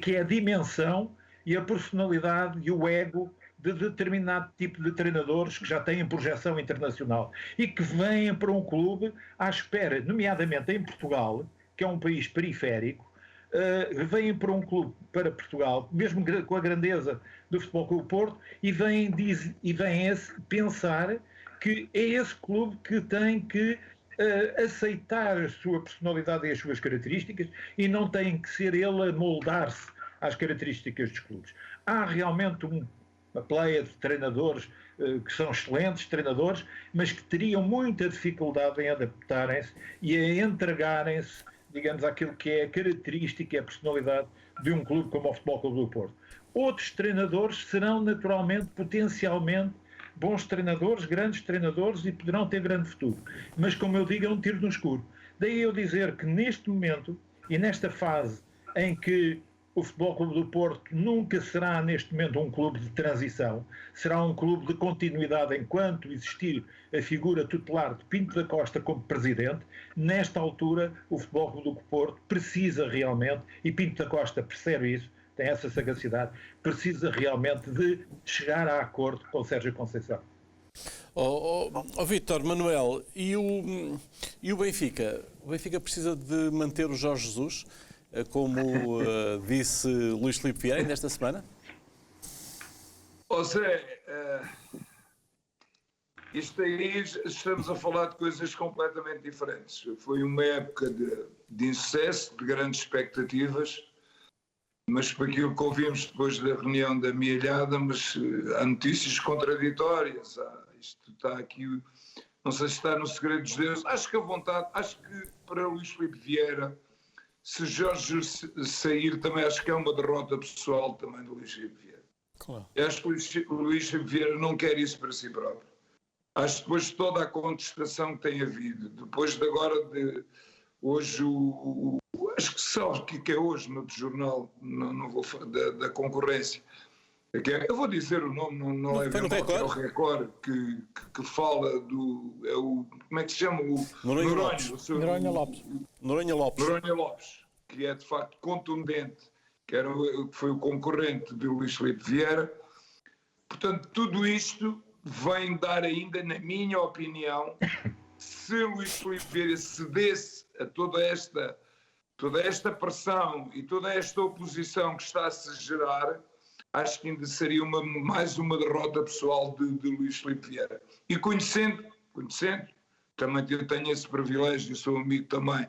que é a dimensão e a personalidade e o ego de determinado tipo de treinadores que já têm projeção internacional e que vêm para um clube à espera, nomeadamente em Portugal, que é um país periférico, vêm para um clube, para Portugal, mesmo com a grandeza do Futebol Clube do Porto, e vêm pensar que é esse clube que tem que aceitar a sua personalidade e as suas características e não tem que ser ele a moldar-se às características dos clubes. Há realmente uma pleia de treinadores que são excelentes treinadores, mas que teriam muita dificuldade em adaptarem-se e a entregarem-se, digamos, àquilo que é a característica e a personalidade de um clube como o Futebol Clube do Porto. Outros treinadores serão naturalmente, potencialmente, bons treinadores, grandes treinadores e poderão ter grande futuro. Mas, como eu digo, é um tiro no escuro. Daí eu dizer que neste momento e nesta fase em que o Futebol Clube do Porto nunca será neste momento um clube de transição, será um clube de continuidade enquanto existir a figura tutelar de Pinto da Costa como presidente. Nesta altura o Futebol Clube do Porto precisa realmente, e Pinto da Costa percebe isso, tem essa sagacidade, precisa realmente de chegar a acordo com o Sérgio Conceição. Vítor, Manuel, e o Benfica? O Benfica precisa de manter o Jorge Jesus, como disse Luís Filipe Vieira nesta semana? Zé, isto aí estamos a falar de coisas completamente diferentes. Foi uma época de insucesso, de grandes expectativas, mas por aquilo que ouvimos depois da reunião da Mielhada, mas há notícias contraditórias. Isto está aqui, não sei se está no segredo dos deuses. Acho que a vontade, acho que para Luís Filipe Vieira, se Jorge sair, também acho que é uma derrota pessoal também do Luís Filipe Vieira. Claro. Acho que o Luís Filipe Vieira não quer isso para si próprio. Acho que depois de toda a contestação que tem havido, depois de agora de hoje acho que sabe o que é hoje no jornal, não vou falar da concorrência. Eu vou dizer o nome, não é o Record, que fala do. Como é que se chama? O Noronha Lopes. Noronha Lopes, que é de facto contundente, que foi o concorrente de Luís Filipe Vieira. Portanto, tudo isto vem dar ainda, na minha opinião, se Luís Filipe Vieira cedesse a toda esta pressão e toda esta oposição que está a se gerar, acho que ainda seria mais uma derrota pessoal de Luís Filipe Vieira. E conhecendo, também eu tenho esse privilégio, sou amigo também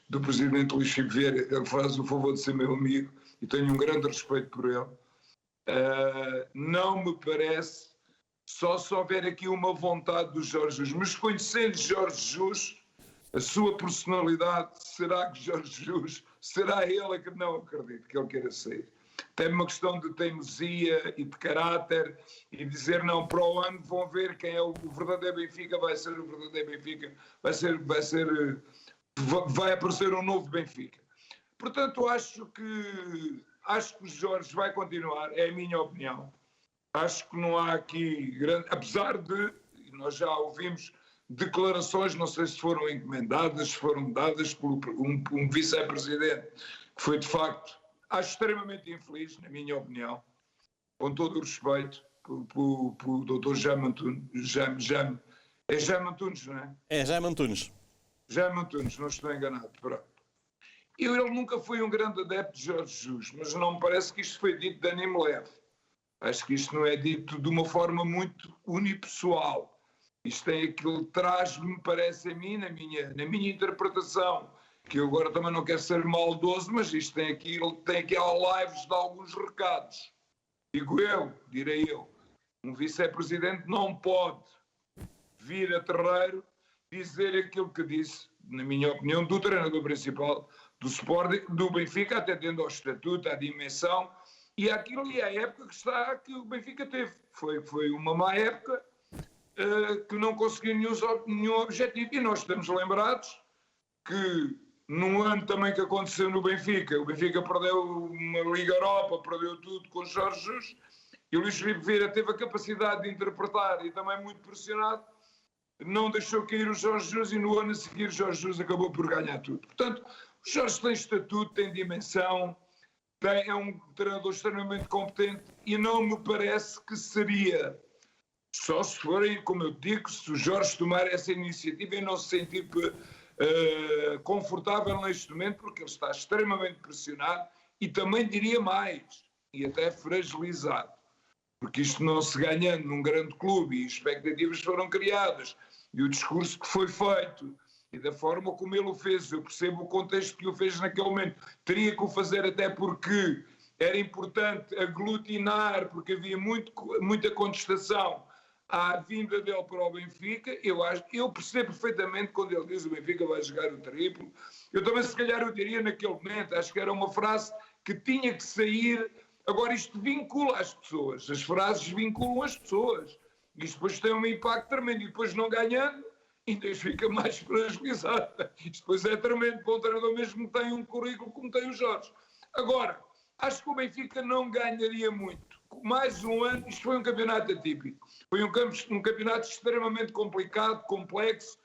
do presidente Luís Filipe Vieira, ele faz o favor de ser meu amigo e tenho um grande respeito por ele. Não me parece, só se houver aqui uma vontade do Jorge Jesus, mas conhecendo Jorge Jesus, a sua personalidade, será que Jorge Jesus, será ele que não acredito que ele queira sair? Tem uma questão de teimosia e de caráter e dizer não, para o ano vão ver quem é o verdadeiro Benfica, vai ser o verdadeiro Benfica, vai aparecer um novo Benfica. Portanto, acho que o Jorge vai continuar, é a minha opinião. Acho que não há aqui grande, apesar de, nós já ouvimos declarações, não sei se foram encomendadas, se foram dadas por um vice-presidente, que foi de facto, acho extremamente infeliz, na minha opinião, com todo o respeito, pelo Dr. Jaime Antunes. É Jaime Antunes, não é? É Jaime Antunes. Jaime Antunes, não estou enganado. Pronto. Ele nunca foi um grande adepto de Jorge Jesus, mas não me parece que isto foi dito de ânimo leve. Acho que isto não é dito de uma forma muito unipessoal. Isto tem aquilo que traz, me parece a mim, na minha interpretação, que eu agora também não quero ser maldoso, mas isto tem aqui lives de alguns recados. Direi eu, um vice-presidente não pode vir a terreiro dizer aquilo que disse, na minha opinião, do treinador principal do Sporting, do Benfica, atendendo ao estatuto, à dimensão, e àquilo e à época que o Benfica teve. Foi uma má época que não conseguiu nenhum objetivo. E nós estamos lembrados que num ano também que aconteceu no Benfica, o Benfica perdeu uma Liga Europa, perdeu tudo com Jorge Jesus, e o Luís Filipe Vieira teve a capacidade de interpretar e também muito pressionado, não deixou cair o Jorge Jesus e no ano a seguir o Jorge Jesus acabou por ganhar tudo. Portanto, o Jorge tem estatuto, tem dimensão, é um treinador extremamente competente e não me parece que seria, só se forem, como eu digo, se o Jorge tomar essa iniciativa e não se sentir confortável neste momento, porque ele está extremamente pressionado e também diria mais, e até fragilizado, porque isto não se ganhando num grande clube e expectativas foram criadas e o discurso que foi feito e da forma como ele o fez, eu percebo o contexto que o fez naquele momento, teria que o fazer até porque era importante aglutinar, porque havia muita contestação à vinda dele para o Benfica. Eu percebo perfeitamente quando ele diz que o Benfica vai jogar o triplo. Eu também se calhar eu diria naquele momento, acho que era uma frase que tinha que sair. Agora isto vincula as pessoas, as frases vinculam as pessoas. Isto depois tem um impacto tremendo e depois não ganhando, ainda fica mais fragilizado. Isto depois é tremendo para um treinador mesmo que tem um currículo como tem o Jorge. Agora, acho que o Benfica não ganharia muito. Mais um ano, isto foi um campeonato atípico. Foi um campeonato extremamente complicado, complexo.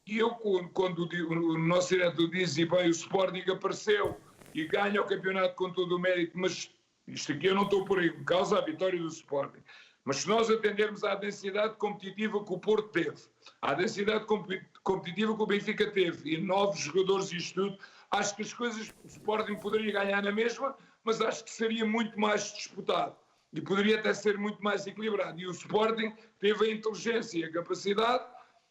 E eu, quando o nosso diretor diz, e bem, o Sporting apareceu e ganha o campeonato com todo o mérito, mas isto aqui eu não estou por aí, por causa da vitória do Sporting. Mas se nós atendermos à densidade competitiva que o Porto teve, à densidade competitiva que o Benfica teve, e novos jogadores e isto tudo, acho que as coisas, o Sporting poderia ganhar na mesma, mas acho que seria muito mais disputado. E poderia até ser muito mais equilibrado. E o Sporting teve a inteligência e a capacidade,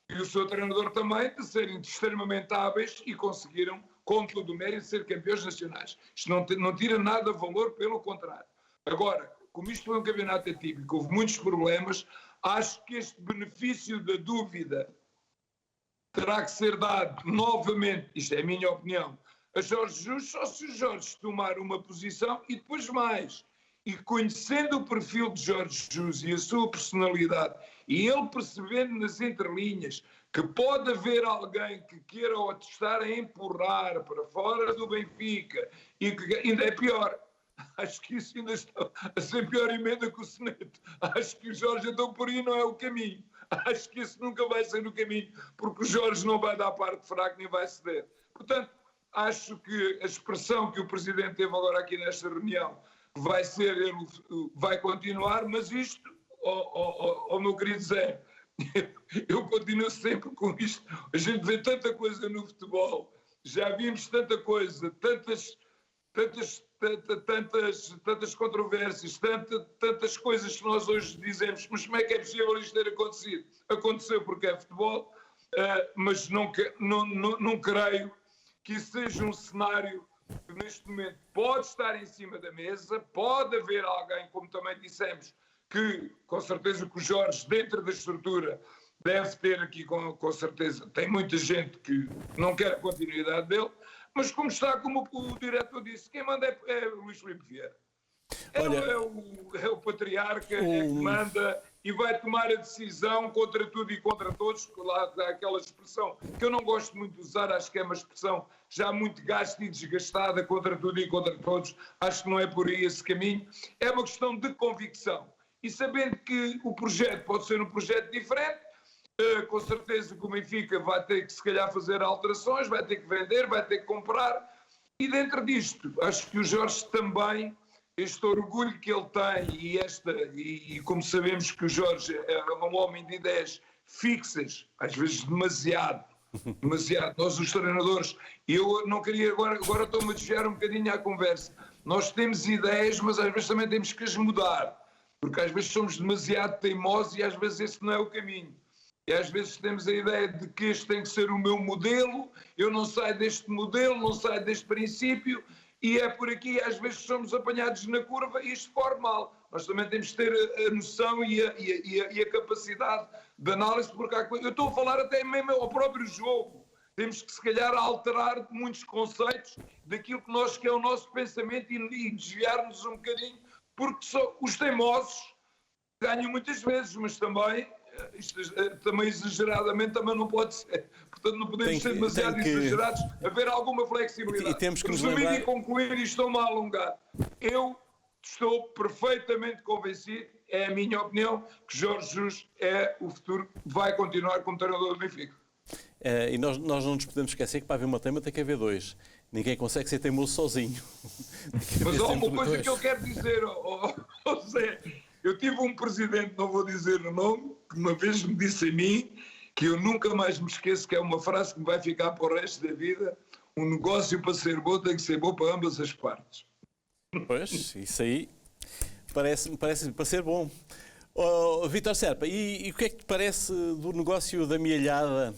e o seu treinador também, de serem extremamente hábeis e conseguiram, com todo o mérito, ser campeões nacionais. Isto não tira nada de valor, pelo contrário. Agora, como isto foi um campeonato atípico, houve muitos problemas, acho que este benefício da dúvida terá que ser dado novamente, isto é a minha opinião, a Jorge Jesus, só se o Jorge tomar uma posição e depois mais. E conhecendo o perfil de Jorge Jesus e a sua personalidade, e ele percebendo nas entrelinhas que pode haver alguém que queira o estar a empurrar para fora do Benfica, e que ainda é pior, acho que isso ainda está a ser pior emenda que o Soneto. Acho que o Jorge, então, por aí não é o caminho. Acho que isso nunca vai ser o caminho, porque o Jorge não vai dar parte fraca nem vai ceder. Portanto, acho que a expressão que o Presidente teve agora aqui nesta reunião vai ser, ele vai continuar, mas isto, meu querido Zé, eu continuo sempre com isto. A gente vê tanta coisa no futebol, já vimos tanta coisa, tantas controvérsias, tantas coisas que nós hoje dizemos, mas como é que é possível isto ter acontecido? Aconteceu porque é futebol, mas não creio que isso seja um cenário que neste momento pode estar em cima da mesa, pode haver alguém, como também dissemos, que com certeza que o Jorge, dentro da estrutura, deve ter aqui com certeza, tem muita gente que não quer a continuidade dele, mas como o diretor disse, quem manda é Luís Filipe Vieira. É o patriarca, é que manda e vai tomar a decisão contra tudo e contra todos. Lá dá aquela expressão que eu não gosto muito de usar, acho que é uma expressão já muito gasta e desgastada, contra tudo e contra todos. Acho que não é por aí esse caminho. É uma questão de convicção. E sabendo que o projeto pode ser um projeto diferente, com certeza que o Benfica vai ter que, se calhar, fazer alterações, vai ter que vender, vai ter que comprar. E dentro disto, acho que o Jorge também, este orgulho que ele tem e como sabemos que o Jorge é um homem de ideias fixas, às vezes demasiado. Nós, os treinadores, eu não queria, agora estou-me a desviar um bocadinho à conversa. Nós temos ideias, mas às vezes também temos que as mudar, porque às vezes somos demasiado teimosos e às vezes esse não é o caminho. E às vezes temos a ideia de que este tem que ser o meu modelo, eu não saio deste modelo, não saio deste princípio, e é por aqui, às vezes somos apanhados na curva e isto corre mal. Nós também temos que ter a noção e a capacidade de análise, porque eu estou a falar até mesmo ao próprio jogo. Temos que, se calhar, alterar muitos conceitos daquilo que é o nosso pensamento e desviar-nos um bocadinho, porque só os teimosos ganham muitas vezes, mas também... Isto também exageradamente também não pode ser. Portanto, não podemos ser demasiado exagerados, haver alguma flexibilidade. E temos que nos resumir lembrar... e concluir, e estou-me a alongar. Eu estou perfeitamente convencido, é a minha opinião, que Jorge Jesus é o futuro, vai continuar como treinador do Benfica. E nós não nos podemos esquecer que para haver uma teima tem que haver dois. Ninguém consegue ser teimoso sozinho. Mas há uma coisa que eu quero dizer, Zé. Eu tive um presidente, não vou dizer o nome, que uma vez me disse a mim, que eu nunca mais me esqueço, que é uma frase que me vai ficar para o resto da vida: um negócio para ser bom tem que ser bom para ambas as partes. Pois, isso aí parece para ser bom. Vítor Serpa, e o que é que te parece do negócio da mielhada?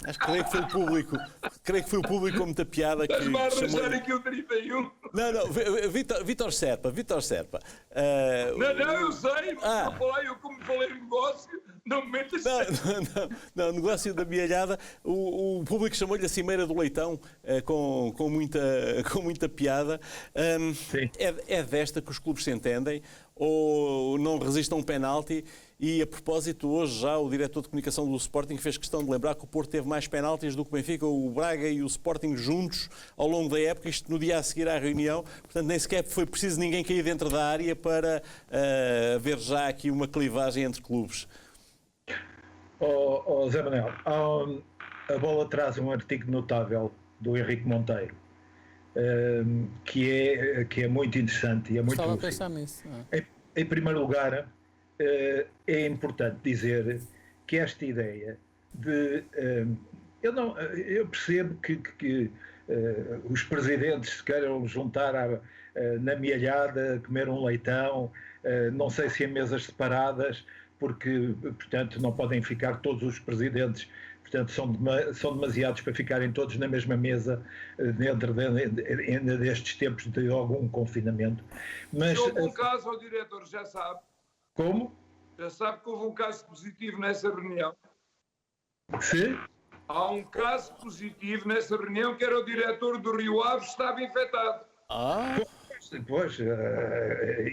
Acho que creio que foi o público com muita piada que Estás-me a chamou... arranjar aqui o 31. Não, Vítor Serpa. Não, eu sei, mas eu como falei negócio, não me metas. Não, negócio da mielhada, o público chamou-lhe a Cimeira do Leitão, com muita piada. É desta que os clubes se entendem, ou não resistem a um penalti? E a propósito, hoje já o diretor de comunicação do Sporting fez questão de lembrar que o Porto teve mais penaltis do que o Benfica, o Braga e o Sporting juntos ao longo da época, isto no dia a seguir à reunião. Portanto, nem sequer foi preciso ninguém cair dentro da área para haver já aqui uma clivagem entre clubes. Zé Manuel, a Bola traz um artigo notável do Henrique Monteiro, que é muito interessante e é muito Estava útil. a pensar nisso. Em primeiro lugar, é importante dizer que esta ideia de... eu percebo que os presidentes se queiram juntar na mielhada, comer um leitão, não sei se em mesas separadas, porque, portanto, não podem ficar todos os presidentes, portanto, são demasiados para ficarem todos na mesma mesa dentro destes tempos de algum confinamento. Mas, se houve um caso, o diretor já sabe. Como? Já sabe que houve um caso positivo nessa reunião. Se? Há um caso positivo nessa reunião, que era o diretor do Rio Ave, estava infectado. Pois,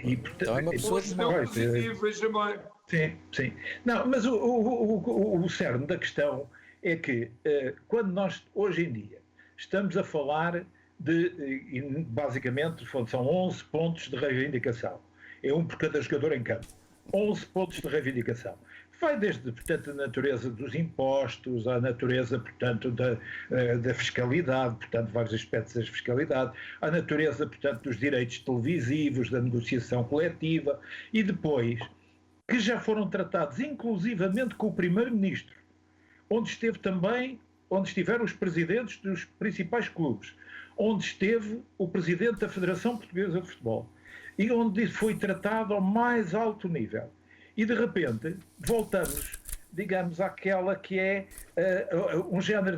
e portanto... Então é uma pessoa que não positivo, veja bem. Sim. Não, mas o cerne da questão é que quando nós, hoje em dia, estamos a falar basicamente, são 11 pontos de reivindicação. É um por cada jogador em campo. 11 pontos de reivindicação. Vai desde, portanto, a natureza dos impostos, à natureza, portanto, da fiscalidade, portanto, vários aspectos da fiscalidade, à natureza, portanto, dos direitos televisivos, da negociação coletiva, e depois, que já foram tratados inclusivamente com o Primeiro-Ministro, onde estiveram os presidentes dos principais clubes, onde esteve o Presidente da Federação Portuguesa de Futebol, e onde isso foi tratado ao mais alto nível. E, de repente, voltamos, digamos, àquela que é um género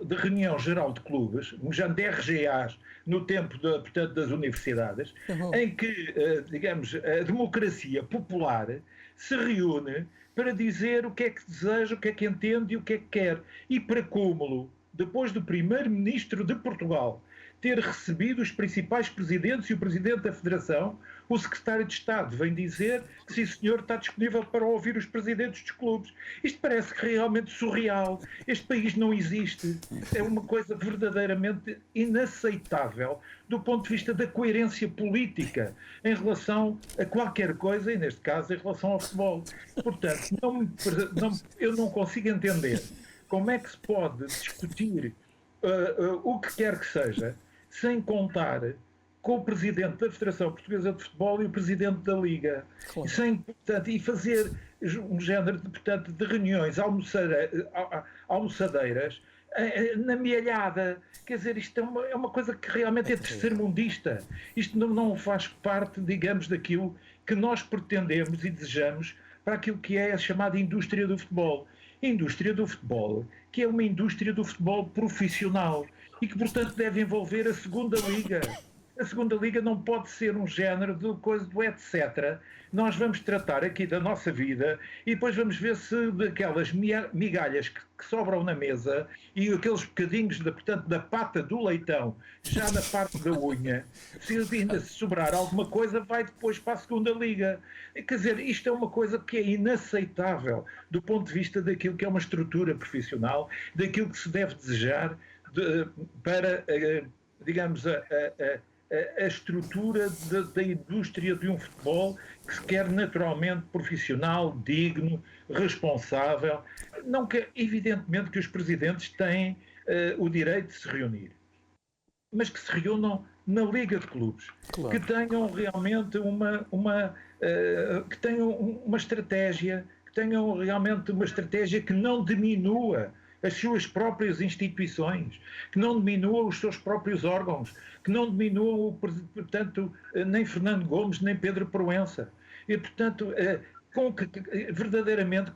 de reunião geral de clubes, um género de RGAs, no tempo, portanto, das universidades, em que, digamos, a democracia popular se reúne para dizer o que é que deseja, o que é que entende e o que é que quer. E, para cúmulo, depois do Primeiro-Ministro de Portugal ter recebido os principais presidentes e o Presidente da Federação, o Secretário de Estado vem dizer que sim, senhor, está disponível para ouvir os presidentes dos clubes. Isto parece realmente surreal. Este país não existe. É uma coisa verdadeiramente inaceitável do ponto de vista da coerência política em relação a qualquer coisa, e neste caso em relação ao futebol. Portanto, eu não consigo entender como é que se pode discutir o que quer que seja sem contar com o Presidente da Federação Portuguesa de Futebol e o Presidente da Liga. Claro. E fazer um género de reuniões almoçadeiras na mielhada. Quer dizer, isto é uma coisa que realmente é terceirmundista. Isto não faz parte, digamos, daquilo que nós pretendemos e desejamos para aquilo que é a chamada indústria do futebol. A indústria do futebol, que é uma indústria do futebol profissional e que, portanto, deve envolver a segunda liga. A segunda liga não pode ser um género de coisa do etc. Nós vamos tratar aqui da nossa vida e depois vamos ver se daquelas migalhas que sobram na mesa e aqueles bocadinhos, portanto, da pata do leitão, já na parte da unha, se ainda sobrar alguma coisa, vai depois para a segunda liga. Quer dizer, isto é uma coisa que é inaceitável do ponto de vista daquilo que é uma estrutura profissional, daquilo que se deve desejar para, digamos, a estrutura da indústria de um futebol que se quer naturalmente profissional, digno, responsável. Não que, evidentemente que os presidentes têm o direito de se reunir. mas que se reúnam na Liga de Clubes, claro, que tenham realmente que tenham uma estratégia, que não diminua as suas próprias instituições, que não diminua os seus próprios órgãos, que não diminua, portanto, nem Fernando Gomes, nem Pedro Proença. E, portanto, verdadeiramente,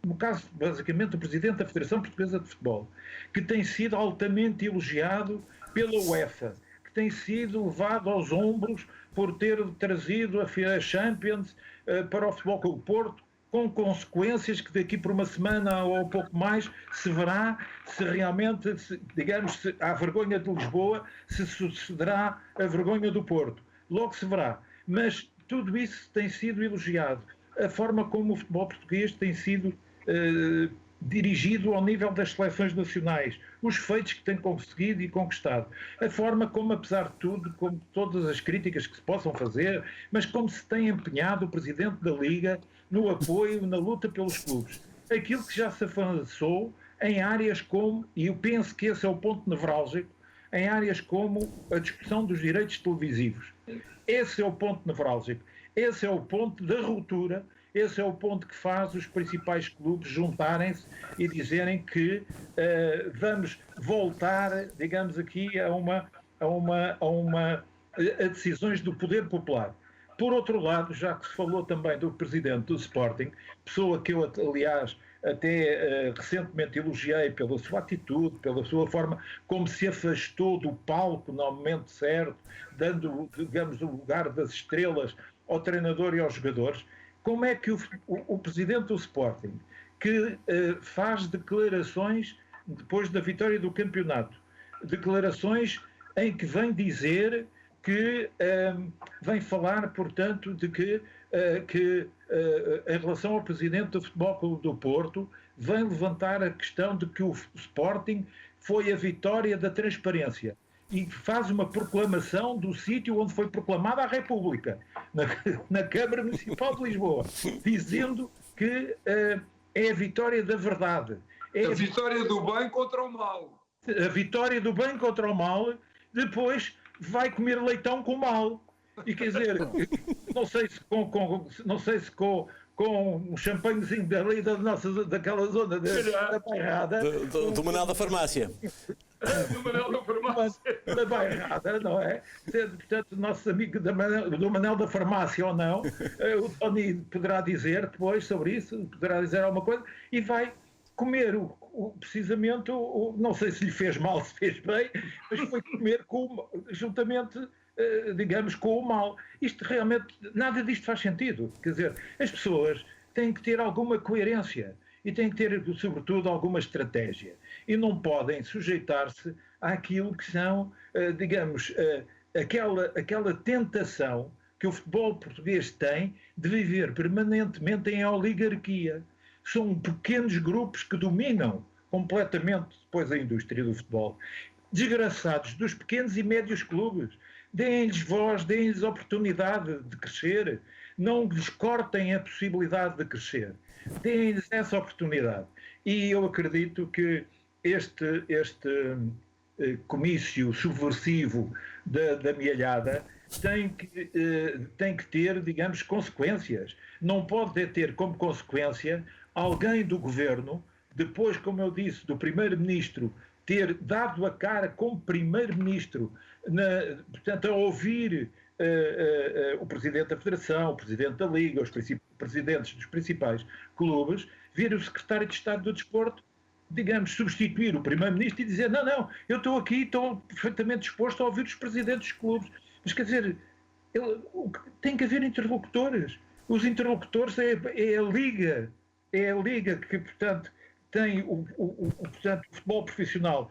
no caso, basicamente, do Presidente da Federação Portuguesa de Futebol, que tem sido altamente elogiado pela UEFA, que tem sido levado aos ombros por ter trazido a Champions para o Futebol Clube do Porto, com consequências que daqui por uma semana ou pouco mais se verá se realmente, digamos, se há vergonha de Lisboa, se sucederá a vergonha do Porto. Logo se verá. Mas tudo isso tem sido elogiado. A forma como o futebol português tem sido dirigido ao nível das seleções nacionais, os feitos que tem conseguido e conquistado, a forma como, apesar de tudo, como todas as críticas que se possam fazer, mas como se tem empenhado o Presidente da Liga no apoio, na luta pelos clubes. Aquilo que já se avançou em áreas como, e eu penso que esse é o ponto nevrálgico, em áreas como a discussão dos direitos televisivos. Esse é o ponto nevrálgico, esse é o ponto da ruptura. Esse é o ponto que faz os principais clubes juntarem-se e dizerem que vamos voltar, digamos aqui, a decisões do poder popular. Por outro lado, já que se falou também do presidente do Sporting, pessoa que eu, aliás, até recentemente elogiei pela sua atitude, pela sua forma como se afastou do palco no momento certo, dando, digamos, o lugar das estrelas ao treinador e aos jogadores. Como é que o presidente do Sporting, que faz declarações depois da vitória do campeonato, declarações em que vem dizer que vem falar, portanto, de que em relação ao presidente do Futebol Clube do Porto, vem levantar a questão de que o Sporting foi a vitória da transparência. E faz uma proclamação do sítio onde foi proclamada a República, na Câmara Municipal de Lisboa, dizendo que é a vitória da verdade. É a vitória do bem contra o mal. A vitória do bem contra o mal, depois vai comer leitão com o mal. E quer dizer, não sei se com um champanhezinho dali daquela zona da Bairrada. Do Manel da Farmácia. Do Manel da Farmácia. Da Bairrada, não é? Portanto, nossos amigos do Manel da Farmácia ou não, o Tony poderá dizer depois sobre isso, poderá dizer alguma coisa, e vai comer precisamente, não sei se lhe fez mal, se fez bem, mas foi comer juntamente, digamos, com o mal. Isto realmente, nada disto faz sentido. Quer dizer, as pessoas têm que ter alguma coerência e têm que ter, sobretudo, alguma estratégia. E não podem sujeitar-se àquilo que são, digamos, aquela tentação que o futebol português tem de viver permanentemente em oligarquia. São pequenos grupos que dominam completamente depois a indústria do futebol. Desgraçados dos pequenos e médios clubes. Deem-lhes voz, deem-lhes oportunidade de crescer. Não lhes cortem a possibilidade de crescer. Deem-lhes essa oportunidade. E eu acredito que este comício subversivo da mialhada tem que ter, digamos, consequências. Não pode ter como consequência alguém do governo, depois, como eu disse, do primeiro-ministro, ter dado a cara como primeiro-ministro, portanto, a ouvir o presidente da Federação, o presidente da Liga, os presidentes dos principais clubes, vir o secretário de Estado do Desporto, digamos, substituir o primeiro-ministro e dizer não, eu estou aqui, estou perfeitamente disposto a ouvir os presidentes dos clubes. Mas, quer dizer, tem que haver interlocutores. Os interlocutores é a Liga que, portanto, tem portanto, o futebol profissional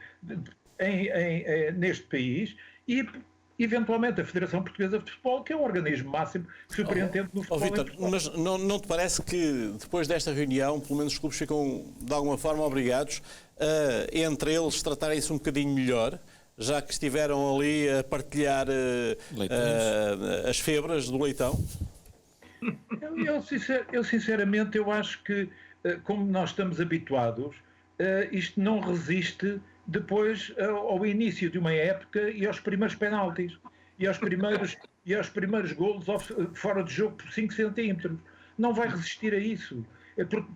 neste país e, eventualmente, a Federação Portuguesa de Futebol, que é o organismo máximo superintendente no futebol. Vítor, mas não te parece que, depois desta reunião, pelo menos os clubes ficam, de alguma forma, obrigados a, entre eles, tratarem-se um bocadinho melhor, já que estiveram ali a partilhar as febras do leitão? Eu sinceramente, eu acho que, como nós estamos habituados, isto não resiste, depois ao início de uma época e aos primeiros penaltis e aos primeiros golos fora de jogo por 5 centímetros. Não vai resistir a isso.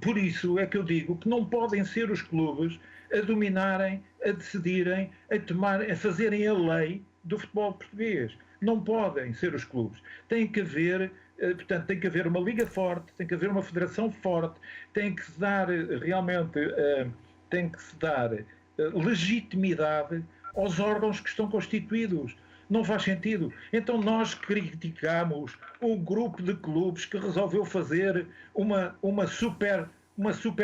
Por isso é que eu digo que não podem ser os clubes a dominarem, a decidirem, a fazerem a lei do futebol português. Não podem ser os clubes. Tem que haver uma liga forte, tem que haver uma federação forte, tem que se dar realmente, legitimidade aos órgãos que estão constituídos. Não faz sentido. Então nós criticamos um grupo de clubes que resolveu fazer uma super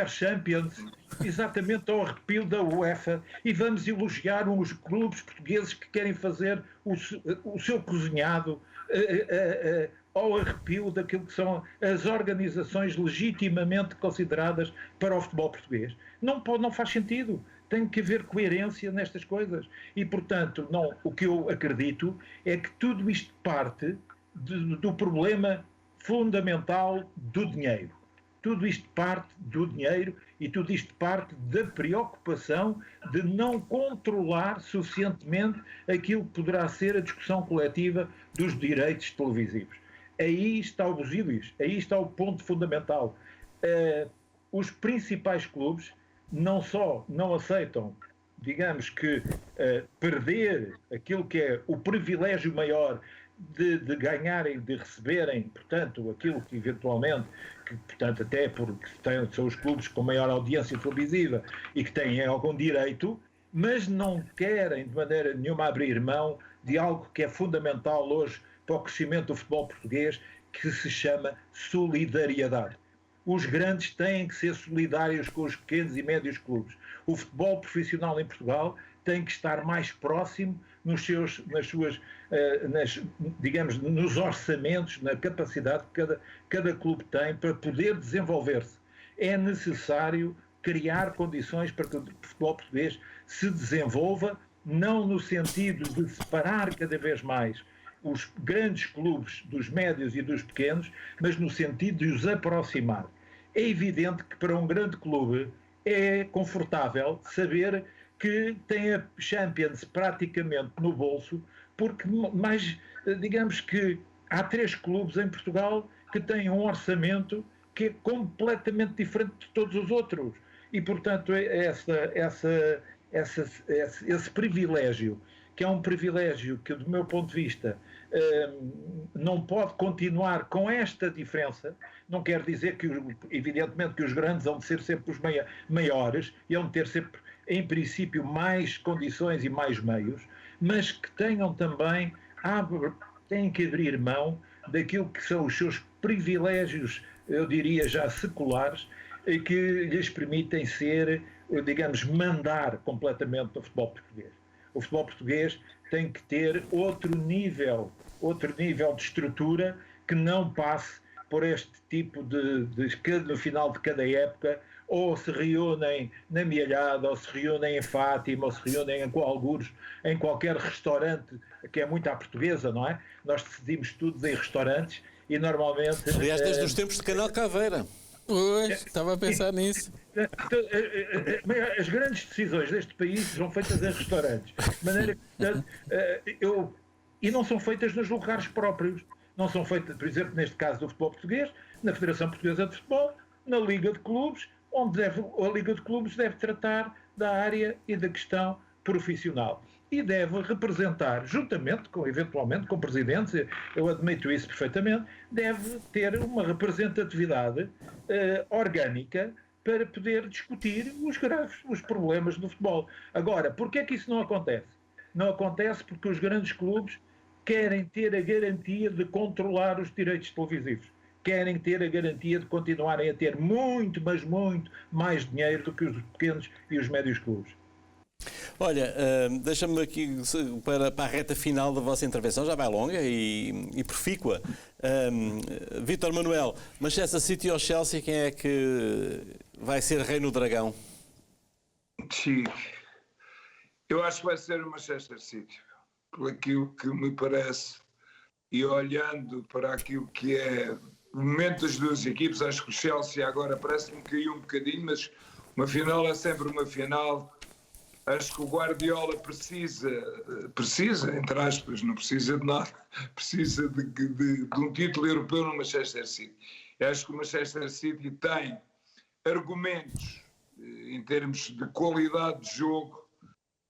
Champions, exatamente ao arrepio da UEFA, e vamos elogiar os clubes portugueses que querem fazer o seu cozinhado ao arrepio daquilo que são as organizações legitimamente consideradas para o futebol português. Não faz sentido. Tem que haver coerência nestas coisas. E, portanto, o que eu acredito é que tudo isto parte do problema fundamental do dinheiro. Tudo isto parte do dinheiro e tudo isto parte da preocupação de não controlar suficientemente aquilo que poderá ser a discussão coletiva dos direitos televisivos. Aí está o busilis, aí está o ponto fundamental. Os principais clubes não só não aceitam, digamos que, perder aquilo que é o privilégio maior de ganharem, de receberem, portanto, aquilo que eventualmente, portanto, até porque são os clubes com maior audiência televisiva e que têm algum direito, mas não querem de maneira nenhuma abrir mão de algo que é fundamental hoje para o crescimento do futebol português, que se chama solidariedade. Os grandes têm que ser solidários com os pequenos e médios clubes. O futebol profissional em Portugal tem que estar mais próximo nos orçamentos, na capacidade que cada clube tem para poder desenvolver-se. É necessário criar condições para que o futebol português se desenvolva, não no sentido de separar cada vez mais os grandes clubes dos médios e dos pequenos, mas no sentido de os aproximar. É evidente que para um grande clube é confortável saber que tem a Champions praticamente no bolso, porque digamos que há 3 clubes em Portugal que têm um orçamento que é completamente diferente de todos os outros. E, portanto, esse privilégio, que é um privilégio que, do meu ponto de vista, não pode continuar com esta diferença. Não quer dizer que, evidentemente, que os grandes vão ser sempre os maiores e vão ter sempre, em princípio, mais condições e mais meios, mas que tenham também, têm que abrir mão daquilo que são os seus privilégios, eu diria já seculares, que lhes permitem ser, digamos, mandar completamente no futebol português. O futebol português tem que ter outro nível de estrutura que não passe por este tipo de no final de cada época, ou se reúnem na Mialhada, ou se reúnem em Fátima, ou se reúnem em qualquer restaurante, que é muito à portuguesa, não é? Nós decidimos tudo em restaurantes e normalmente... Aliás, desde os tempos de Canal Caveira. Pois, estava a pensar nisso. As grandes decisões deste país são feitas em restaurantes. De maneira que, e não são feitas nos lugares próprios. Não são feitas, por exemplo, neste caso do futebol português, na Federação Portuguesa de Futebol, na Liga de Clubes, onde a Liga de Clubes deve tratar da área e da questão profissional. E deve representar, juntamente com, eventualmente, com presidentes, eu admito isso perfeitamente, deve ter uma representatividade orgânica para poder discutir os problemas do futebol. Agora, porquê é que isso não acontece? Não acontece porque os grandes clubes querem ter a garantia de controlar os direitos televisivos. Querem ter a garantia de continuarem a ter muito, mas muito mais dinheiro do que os pequenos e os médios clubes. Olha, deixa-me aqui para a reta final da vossa intervenção, já vai longa e profícua. Vítor Manuel, Manchester City ou Chelsea, quem é que vai ser rei no Dragão? Sim, eu acho que vai ser o Manchester City, por aquilo que me parece, e olhando para aquilo que é o momento das duas equipes, acho que o Chelsea agora parece-me que caiu um bocadinho, mas uma final é sempre uma final. Acho que o Guardiola precisa, entre aspas, não precisa de nada, precisa de um título europeu no Manchester City. Eu acho que o Manchester City tem argumentos em termos de qualidade de jogo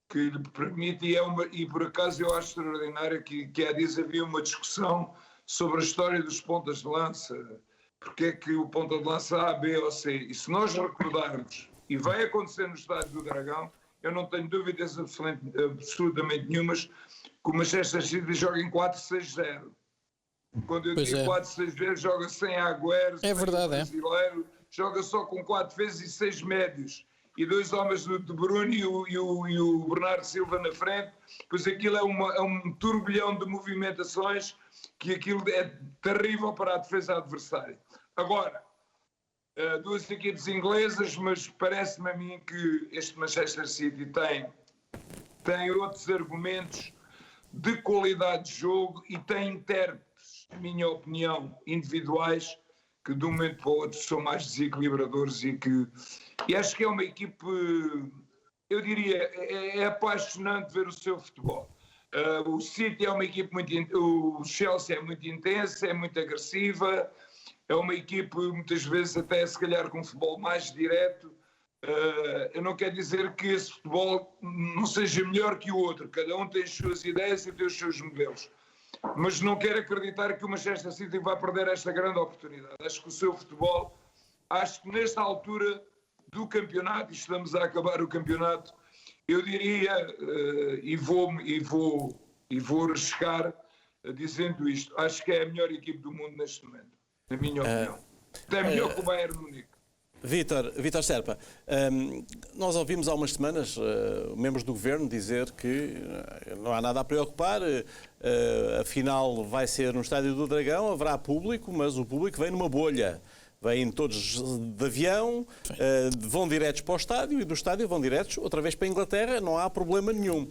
que lhe permite, e por acaso eu acho extraordinário que há dias havia uma discussão sobre a história dos pontas de lança, porque é que o ponta de lança A, B ou C, e se nós recordarmos, e vai acontecer no Estádio do Dragão, eu não tenho dúvidas absolutamente nenhumas que o Manchester City joga em 4-6-0. Quando eu digo 4-6-0, joga sem Agüero, sem brasileiro, joga só com 4 vezes e 6 médios. E 2 homens do De Bruyne e o Bernardo Silva na frente, pois aquilo é um turbilhão de movimentações que aquilo é terrível para a defesa adversária. Agora, 2 equipes inglesas, mas parece-me a mim que este Manchester City tem outros argumentos de qualidade de jogo e tem intérpretes, na minha opinião, individuais, que de um momento para o outro são mais desequilibradores e acho que é uma equipe, eu diria, é apaixonante ver o seu futebol. O City é uma equipe o Chelsea é muito intensa, é muito agressiva, é uma equipe muitas vezes até se calhar com um futebol mais direto. Eu não quero dizer que esse futebol não seja melhor que o outro, cada um tem as suas ideias e tem os seus modelos. Mas não quero acreditar que o Manchester City vai perder esta grande oportunidade. Acho que o seu futebol, acho que nesta altura do campeonato, e estamos a acabar o campeonato, eu diria, e vou arriscar dizendo isto, acho que é a melhor equipe do mundo neste momento, na minha opinião. Até melhor que o Bayern de Munique. Vítor Serpa, nós ouvimos há umas semanas membros do governo dizer que não há nada a preocupar, a final vai ser no Estádio do Dragão, haverá público, mas o público vem numa bolha. Vêm todos de avião, vão diretos para o estádio e do estádio vão diretos outra vez para a Inglaterra, não há problema nenhum.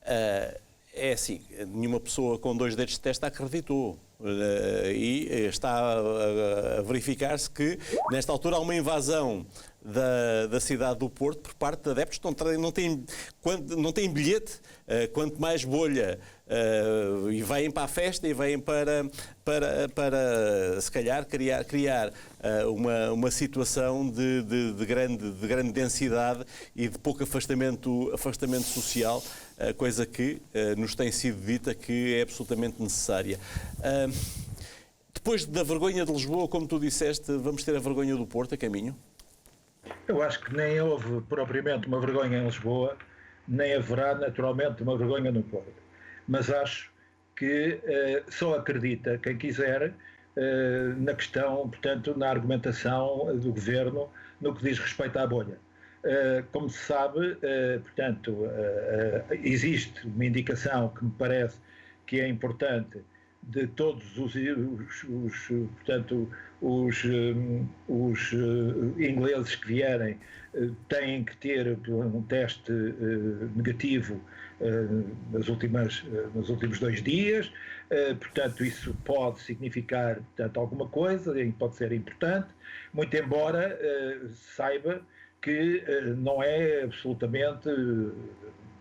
É assim, nenhuma pessoa com 2 dedos de testa acreditou. E está a verificar-se que, nesta altura, há uma invasão da cidade do Porto por parte de adeptos que não têm bilhete, quanto mais bolha, e vêm para a festa e vêm para se calhar, criar uma situação de grande densidade e de pouco afastamento social, coisa que nos tem sido dita que é absolutamente necessária. Depois da vergonha de Lisboa, como tu disseste, vamos ter a vergonha do Porto a caminho? Eu acho que nem houve propriamente uma vergonha em Lisboa, nem haverá naturalmente uma vergonha no Porto. Mas acho que só acredita quem quiser na questão, portanto, na argumentação do Governo no que diz respeito à bolha. Como se sabe, portanto, existe uma indicação que me parece que é importante de todos os ingleses que vierem, têm que ter um teste negativo nos últimos 2 dias, portanto isso pode significar, portanto, alguma coisa e pode ser importante, muito embora saiba que não é absolutamente,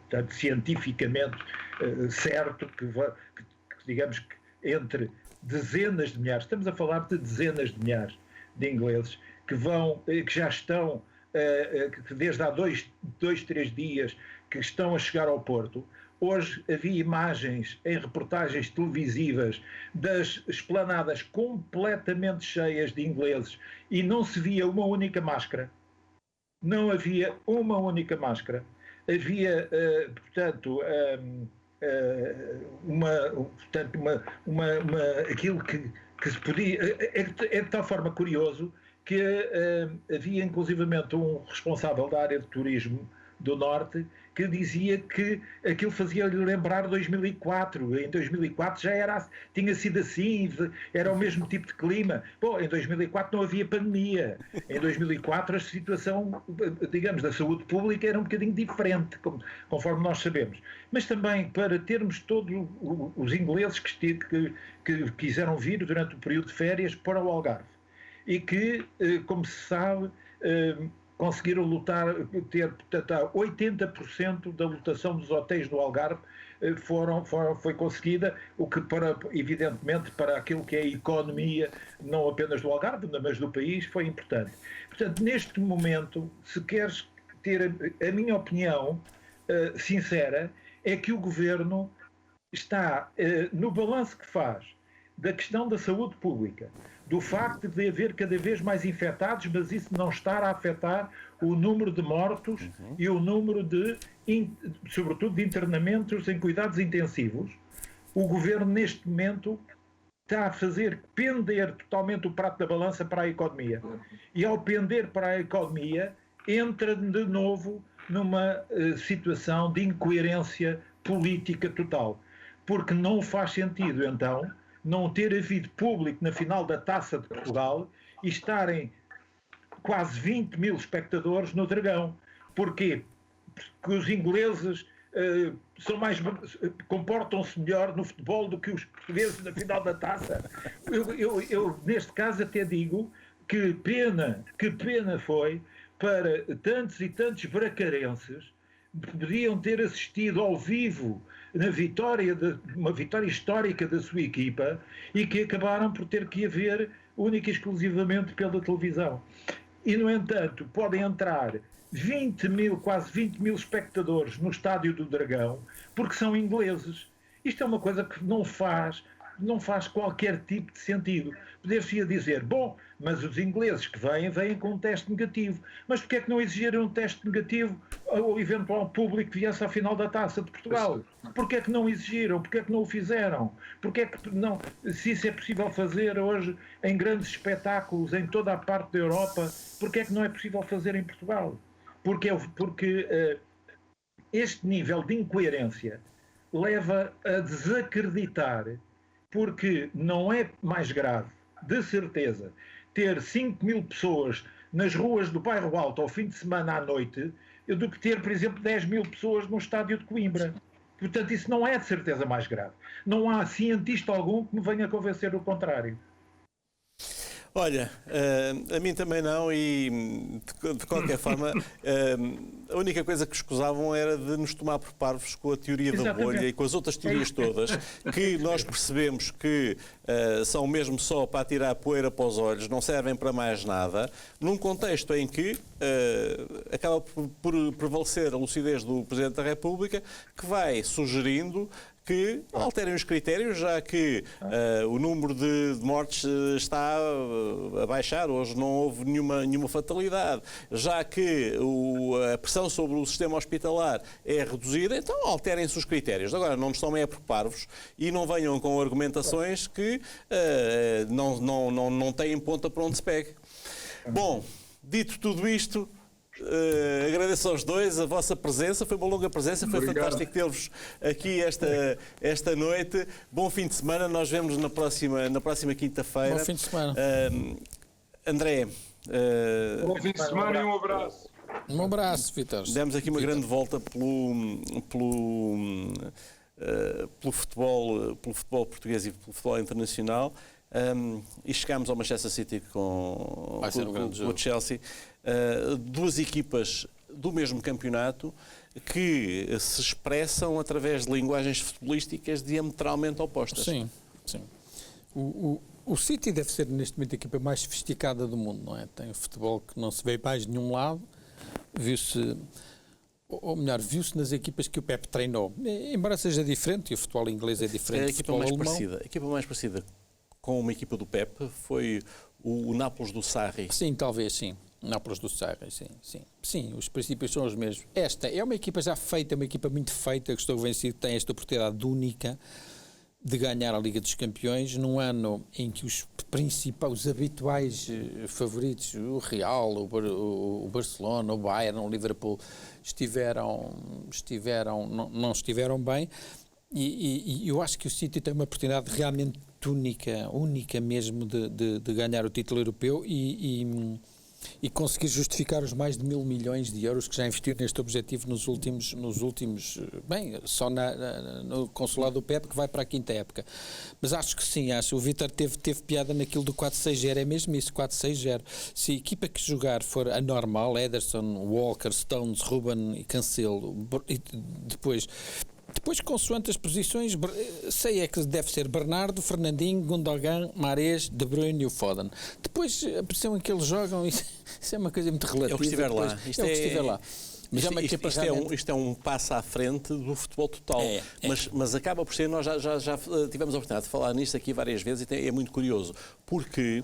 portanto, cientificamente certo que digamos que entre dezenas de milhares, estamos a falar de dezenas de milhares de ingleses que já estão, que desde há 2, 3 dias que estão a chegar ao Porto. Hoje havia imagens em reportagens televisivas das esplanadas completamente cheias de ingleses e não se via uma única máscara. Não havia uma única máscara. Havia, portanto, aquilo que se podia. É de tal forma curioso que havia inclusivamente um responsável da área de turismo do Norte que dizia que aquilo fazia-lhe lembrar 2004. Em 2004 já tinha sido assim, era o mesmo tipo de clima. Bom, em 2004 não havia pandemia. Em 2004 a situação, digamos, da saúde pública era um bocadinho diferente, conforme nós sabemos. Mas também para termos todos os ingleses que quiseram vir durante o período de férias para o Algarve. E que, como se sabe, conseguiram ter, portanto, 80% da lotação dos hotéis do Algarve foi conseguida, o que, evidentemente, para aquilo que é a economia, não apenas do Algarve, mas do país, foi importante. Portanto, neste momento, se queres ter a minha opinião sincera, é que o Governo está, no balanço que faz, da questão da saúde pública, do facto de haver cada vez mais infectados, mas isso não estar a afetar o número de mortos e o número sobretudo de internamentos em cuidados intensivos, o Governo neste momento está a fazer pender totalmente o prato da balança para a economia. E ao pender para a economia, entra de novo numa situação de incoerência política total. Porque não faz sentido, então, não ter havido público na final da Taça de Portugal e estarem quase 20 mil espectadores no Dragão. Porquê? Porque os ingleses comportam-se melhor no futebol do que os portugueses na final da Taça. Eu neste caso, até digo que pena foi para tantos e tantos bracarenses que podiam ter assistido ao vivo na uma vitória histórica da sua equipa e que acabaram por ter que ir ver única e exclusivamente pela televisão. E, no entanto, podem entrar quase 20 mil espectadores no Estádio do Dragão porque são ingleses. Isto é uma coisa que não faz qualquer tipo de sentido. Poder-se-ia dizer, bom, mas os ingleses que vêm com um teste negativo. Mas porquê é que não exigiram um teste negativo ao eventual público que viesse à final da Taça de Portugal? Porquê é que não exigiram? Porquê é que não o fizeram? Porquê é que não, se isso é possível fazer hoje em grandes espetáculos em toda a parte da Europa, porquê é que não é possível fazer em Portugal? Porque este nível de incoerência leva a desacreditar, porque não é mais grave, de certeza, ter 5 mil pessoas nas ruas do Bairro Alto ao fim de semana à noite, do que ter, por exemplo, 10 mil pessoas no estádio de Coimbra. Portanto, isso não é de certeza mais grave. Não há cientista algum que me venha convencer o contrário. Olha, a mim também não, e de qualquer forma, a única coisa que escusavam era de nos tomar por parvos com a teoria da bolha e com as outras teorias todas, que nós percebemos que são mesmo só para tirar poeira para os olhos, não servem para mais nada, num contexto em que acaba por prevalecer a lucidez do Presidente da República, que vai sugerindo que alterem os critérios, já que o número de mortes está a baixar, hoje não houve nenhuma fatalidade, já que a pressão sobre o sistema hospitalar é reduzida, então alterem-se os critérios. Agora, não nos tomem por parvos e não venham com argumentações que não têm ponta para onde se pegue. Bom, dito tudo isto, agradeço aos dois a vossa presença, foi uma longa presença, foi fantástico ter-vos aqui esta noite. Bom fim de semana, nós vemos na próxima quinta-feira. Bom fim de semana. André. Bom fim de semana e um abraço. Um abraço, Vítor. Demos aqui uma grande volta pelo futebol português e pelo futebol internacional. E chegámos ao Manchester City com o Chelsea. Duas equipas do mesmo campeonato que se expressam através de linguagens futebolísticas diametralmente opostas. Sim, sim. O City deve ser neste momento a equipa mais sofisticada do mundo, não é? Tem futebol que não se vê mais de nenhum lado. Viu-se nas equipas que o Pep treinou. Embora seja diferente, e o futebol inglês é diferente do futebol alemão. A equipa mais parecida com uma equipa do Pep foi o Nápoles do Sarri. Sim, talvez sim. Nápoles do Sarri, sim. Sim, os princípios são os mesmos. Esta é uma equipa já feita, uma equipa muito feita, que estou convencido que tem esta oportunidade única de ganhar a Liga dos Campeões num ano em que os habituais favoritos, o Real, o Barcelona, o Bayern, o Liverpool, não estiveram bem, e eu acho que o City tem uma oportunidade realmente única mesmo de ganhar o título europeu, e e conseguir justificar os mais de 1.000 milhões de euros que já investiu neste objetivo nos últimos bem, só no consulado do Pep, que vai para a quinta época. Mas acho que sim, o Vítor teve piada naquilo do 4-6-0, é mesmo isso, 4-6-0. Se a equipa que jogar for a normal, Ederson, Walker, Stones, Ruben e Cancelo, e depois, consoante as posições, sei é que deve ser Bernardo, Fernandinho, Gundogan, Mahrez, De Bruyne e o Foden. Depois, a pressão em que eles jogam, isso é uma coisa muito relativa. É o que estiver lá. Mas isto é um passo à frente do futebol total. Mas acaba por ser, nós já tivemos a oportunidade de falar nisto aqui várias vezes e é muito curioso, porque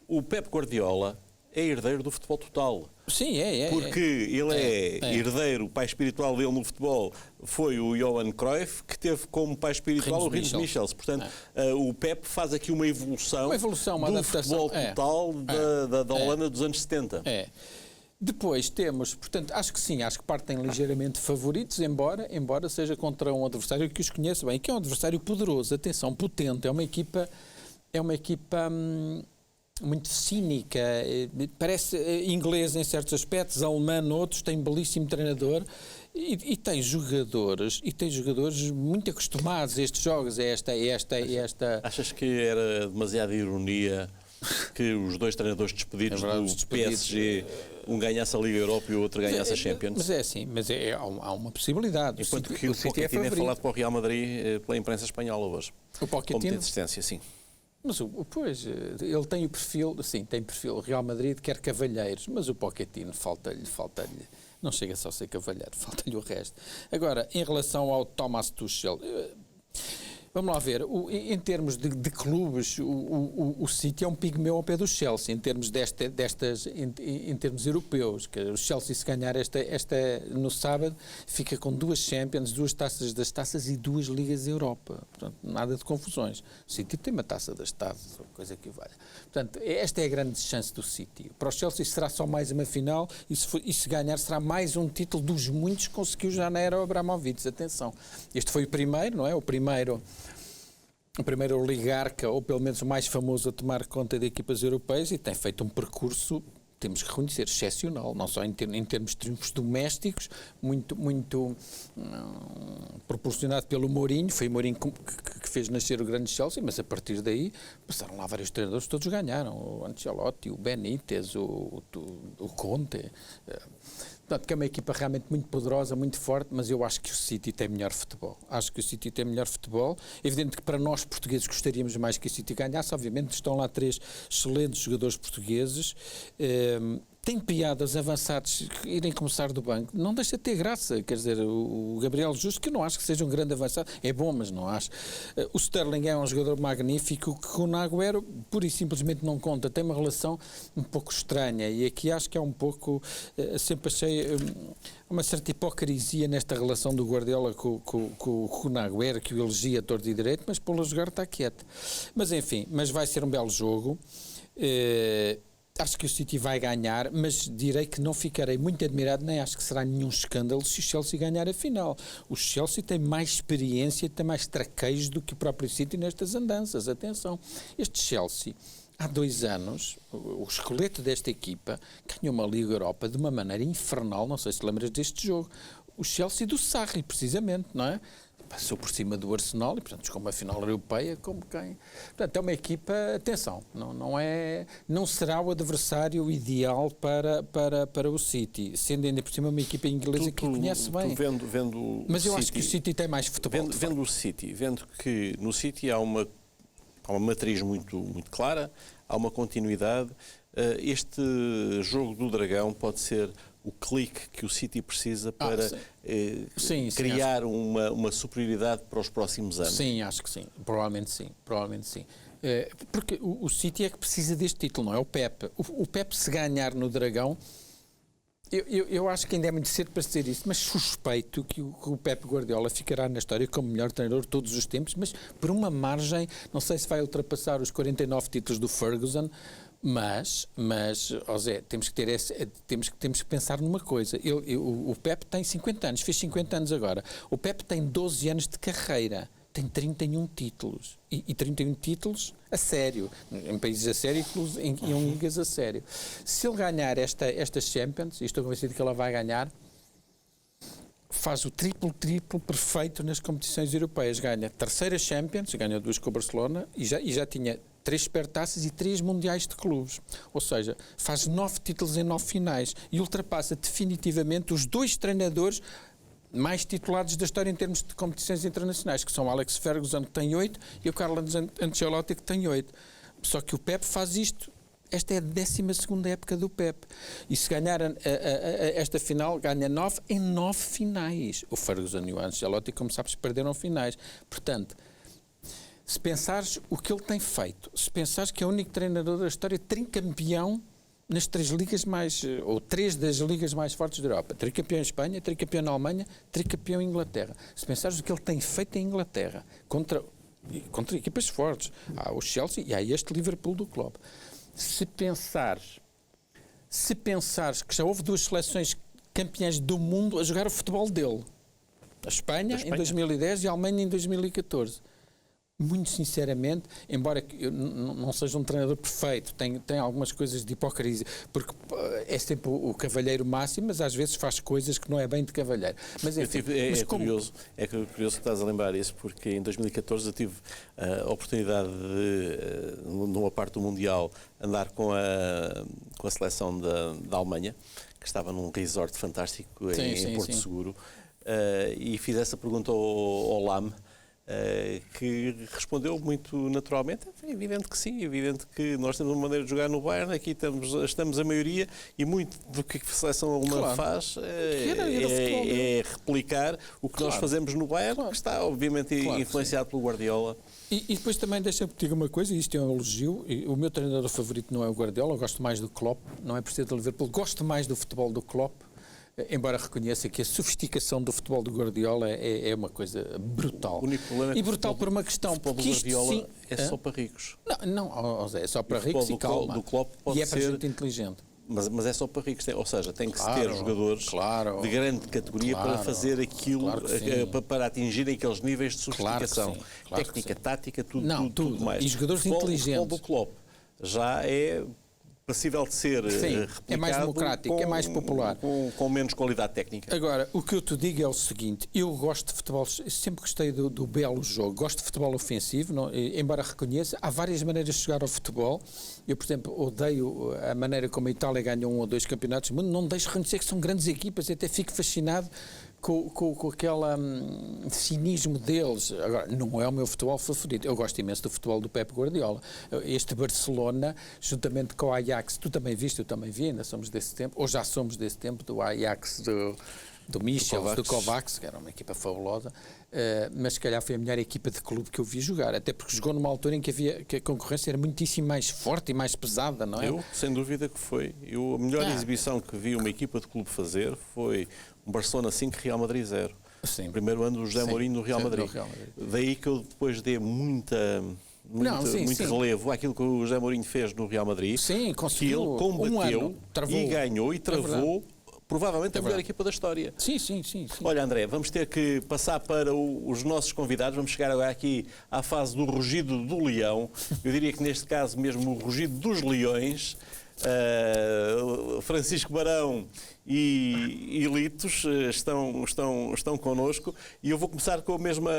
o Pep Guardiola é herdeiro do futebol total. Sim, Porque ele é herdeiro, o pai espiritual dele no futebol foi o Johan Cruyff, que teve como pai espiritual o Rinus Michels. Portanto, o Pep faz aqui uma evolução do futebol total da Holanda dos anos 70. Depois temos, portanto, acho que partem ligeiramente favoritos, embora seja contra um adversário que os conheça bem, que é um adversário poderoso, atenção, potente, é uma equipa muito cínica, parece inglês em certos aspectos, alemã noutros, tem um belíssimo treinador e tem jogadores muito acostumados a estes jogos, a esta... Achas que era demasiada ironia que os dois treinadores despedidos do PSG, um ganhasse a Liga Europa e o outro ganhasse a Champions? Mas é assim, há uma possibilidade. Enquanto que o Pochettino é falado para o Real Madrid pela imprensa espanhola hoje. O Pochettino? Como tem existência, sim. Mas, ele tem o perfil, sim, tem perfil. O Real Madrid quer cavalheiros, mas o Pochettino falta-lhe, não chega só a ser cavalheiro, falta-lhe o resto. Agora, em relação ao Thomas Tuchel, vamos lá ver, em termos de clubes, o City é um pigmeu ao pé do Chelsea, em termos em termos europeus, que o Chelsea, se ganhar esta no sábado, fica com 2 Champions, 2 taças das taças e 2 Ligas Europa. Portanto, nada de confusões. O City tem uma taça das taças, coisa que vale. Portanto, esta é a grande chance do City. Para o Chelsea será só mais uma final e se ganhar será mais um título dos muitos que conseguiu já na era Abramovich. Atenção, este foi o primeiro, não é? O primeiro oligarca, ou pelo menos o mais famoso a tomar conta de equipas europeias, e tem feito um percurso, temos que reconhecer, excepcional, não só em termos de triunfos domésticos, muito proporcionado pelo Mourinho. Foi o Mourinho que fez nascer o grande Chelsea, mas a partir daí passaram lá vários treinadores, todos ganharam, o Ancelotti, o Benítez, o Conte. Portanto, que é uma equipa realmente muito poderosa, muito forte, mas eu acho que o City tem melhor futebol. Evidente que para nós portugueses gostaríamos mais que o City ganhasse. Obviamente estão lá 3 excelentes jogadores portugueses. Tem piadas avançados que irem começar do banco, não deixa de ter graça. Quer dizer, o Gabriel Justo, que eu não acho que seja um grande avançado, é bom, mas não acho. O Sterling é um jogador magnífico, que o Agüero pura e simplesmente não conta, tem uma relação um pouco estranha, e aqui acho que é um pouco, sempre achei uma certa hipocrisia nesta relação do Guardiola com o Agüero, que o elogia a torto e direito, mas pô-lo a jogar está quieto. Mas enfim, vai ser um belo jogo. Acho que o City vai ganhar, mas direi que não ficarei muito admirado, nem acho que será nenhum escândalo se o Chelsea ganhar a final. O Chelsea tem mais experiência, tem mais traqueios do que o próprio City nestas andanças. Atenção, este Chelsea, há 2 anos, o esqueleto desta equipa ganhou uma Liga Europa de uma maneira infernal, não sei se lembras deste jogo. O Chelsea do Sarri, precisamente, não é? Passou por cima do Arsenal e, portanto, chegou a uma final europeia como quem... Portanto, é uma equipa, atenção, não será o adversário ideal para o City, sendo ainda por cima uma equipa inglesa que conhece bem. Vendo mas eu acho que o City tem mais futebol. Vendo o City, vendo que no City há uma matriz muito muito clara, há uma continuidade, este jogo do Dragão pode ser o clique que o City precisa para criar uma superioridade para os próximos anos. Sim, acho que sim. Provavelmente sim. Porque o City é que precisa deste título, não é o Pep. O Pep, se ganhar no Dragão, eu acho que ainda é muito cedo para dizer isso, mas suspeito que o Pep Guardiola ficará na história como o melhor treinador de todos os tempos, mas por uma margem, não sei se vai ultrapassar os 49 títulos do Ferguson, mas José, temos que pensar numa coisa. O Pep tem 50 anos, fez 50 anos agora. O Pep tem 12 anos de carreira. tem 31 títulos. E 31 títulos a sério. Em países a sério e em ligas a sério. Se ele ganhar estas Champions, e estou convencido que ela vai ganhar, faz o triplo perfeito nas competições europeias. Ganha a terceira Champions, ganha 2 com o Barcelona e já tinha 3 supertaças e 3 mundiais de clubes. Ou seja, faz 9 títulos em 9 finais e ultrapassa definitivamente os 2 treinadores mais titulados da história em termos de competições internacionais, que são o Alex Ferguson, que tem 8, e o Carlo Ancelotti, que tem 8. Só que o Pep faz isto. Esta é a 12ª época do Pep. E se ganhar esta final, ganha 9 em 9 finais. O Ferguson e o Ancelotti, como sabes, perderam finais. Portanto, se pensares o que ele tem feito, se pensares que é o único treinador da história tricampeão nas 3 ligas ou 3 das ligas mais fortes da Europa. Tricampeão em Espanha, tricampeão na Alemanha, tricampeão em Inglaterra. Se pensares o que ele tem feito em Inglaterra, contra equipas fortes, há o Chelsea e há este Liverpool do Klopp. Se pensares que já houve 2 seleções campeãs do mundo a jogar o futebol dele, a Espanha em 2010 e a Alemanha em 2014. Muito sinceramente, embora eu não seja um treinador perfeito, tem algumas coisas de hipocrisia, porque é sempre o cavalheiro máximo, mas às vezes faz coisas que não é bem de cavalheiro. Mas, enfim, curioso que estás a lembrar isso, porque em 2014 eu tive a oportunidade de, numa parte do Mundial, andar com a seleção da Alemanha, que estava num resort fantástico em Porto Seguro, e fiz essa pergunta ao Lame, que respondeu muito naturalmente. É evidente que sim, é evidente que nós temos uma maneira de jogar no Bayern, aqui estamos a maioria, e muito do que a seleção alemã faz é replicar o que nós fazemos no Bayern, que está obviamente influenciado pelo Guardiola. E depois também deixa-me dizer uma coisa, e isto é um elogio, o meu treinador favorito não é o Guardiola, eu gosto mais do Klopp, não é por ser do Liverpool, gosto mais do futebol do Klopp, embora reconheça que a sofisticação do futebol do Guardiola é uma coisa brutal. O único problema e brutal por uma questão. O futebol do Guardiola é só para ricos. Não, Zé, é só para ricos e calma. Do Klopp pode e é para ser... gente inteligente. Mas é só para ricos, ou seja, tem que se ter jogadores de grande categoria para fazer aquilo, para atingirem aqueles níveis de sofisticação. Técnica, tática, tudo mais. E jogadores inteligentes. O futebol do Klopp já é passível de ser replicado, é mais democrático, é mais popular. Com menos qualidade técnica. Agora, o que eu te digo é o seguinte, eu gosto de futebol, sempre gostei do belo jogo, gosto de futebol ofensivo, embora reconheça, há várias maneiras de jogar ao futebol. Eu, por exemplo, odeio a maneira como a Itália ganhou 1 ou 2 campeonatos do mundo, não deixo de reconhecer que são grandes equipas, até fico fascinado com aquele cinismo deles. Agora, não é o meu futebol favorito. Eu gosto imenso do futebol do Pep Guardiola. Este Barcelona, juntamente com o Ajax, tu também viste, eu também vi, ainda somos desse tempo, ou já somos desse tempo, do Ajax, do Michels, do Kovacs, que era uma equipa fabulosa, mas se calhar foi a melhor equipa de clube que eu vi jogar, até porque jogou numa altura em que a concorrência era muitíssimo mais forte e mais pesada, não é? Eu, sem dúvida que foi. A melhor exibição que vi uma equipa de clube fazer foi um Barcelona 5, Real Madrid 0. Sim. Primeiro ano do José Mourinho no Real Madrid. Daí que eu depois dei muito relevo àquilo que o José Mourinho fez no Real Madrid. Sim, conseguiu. Que ele combateu e ganhou e travou provavelmente a melhor equipa da história. Sim. Olha, André, vamos ter que passar para os nossos convidados. Vamos chegar agora aqui à fase do rugido do leão. Eu diria que neste caso mesmo o rugido dos leões. Francisco Barão e Litos estão connosco, e eu vou começar com a mesma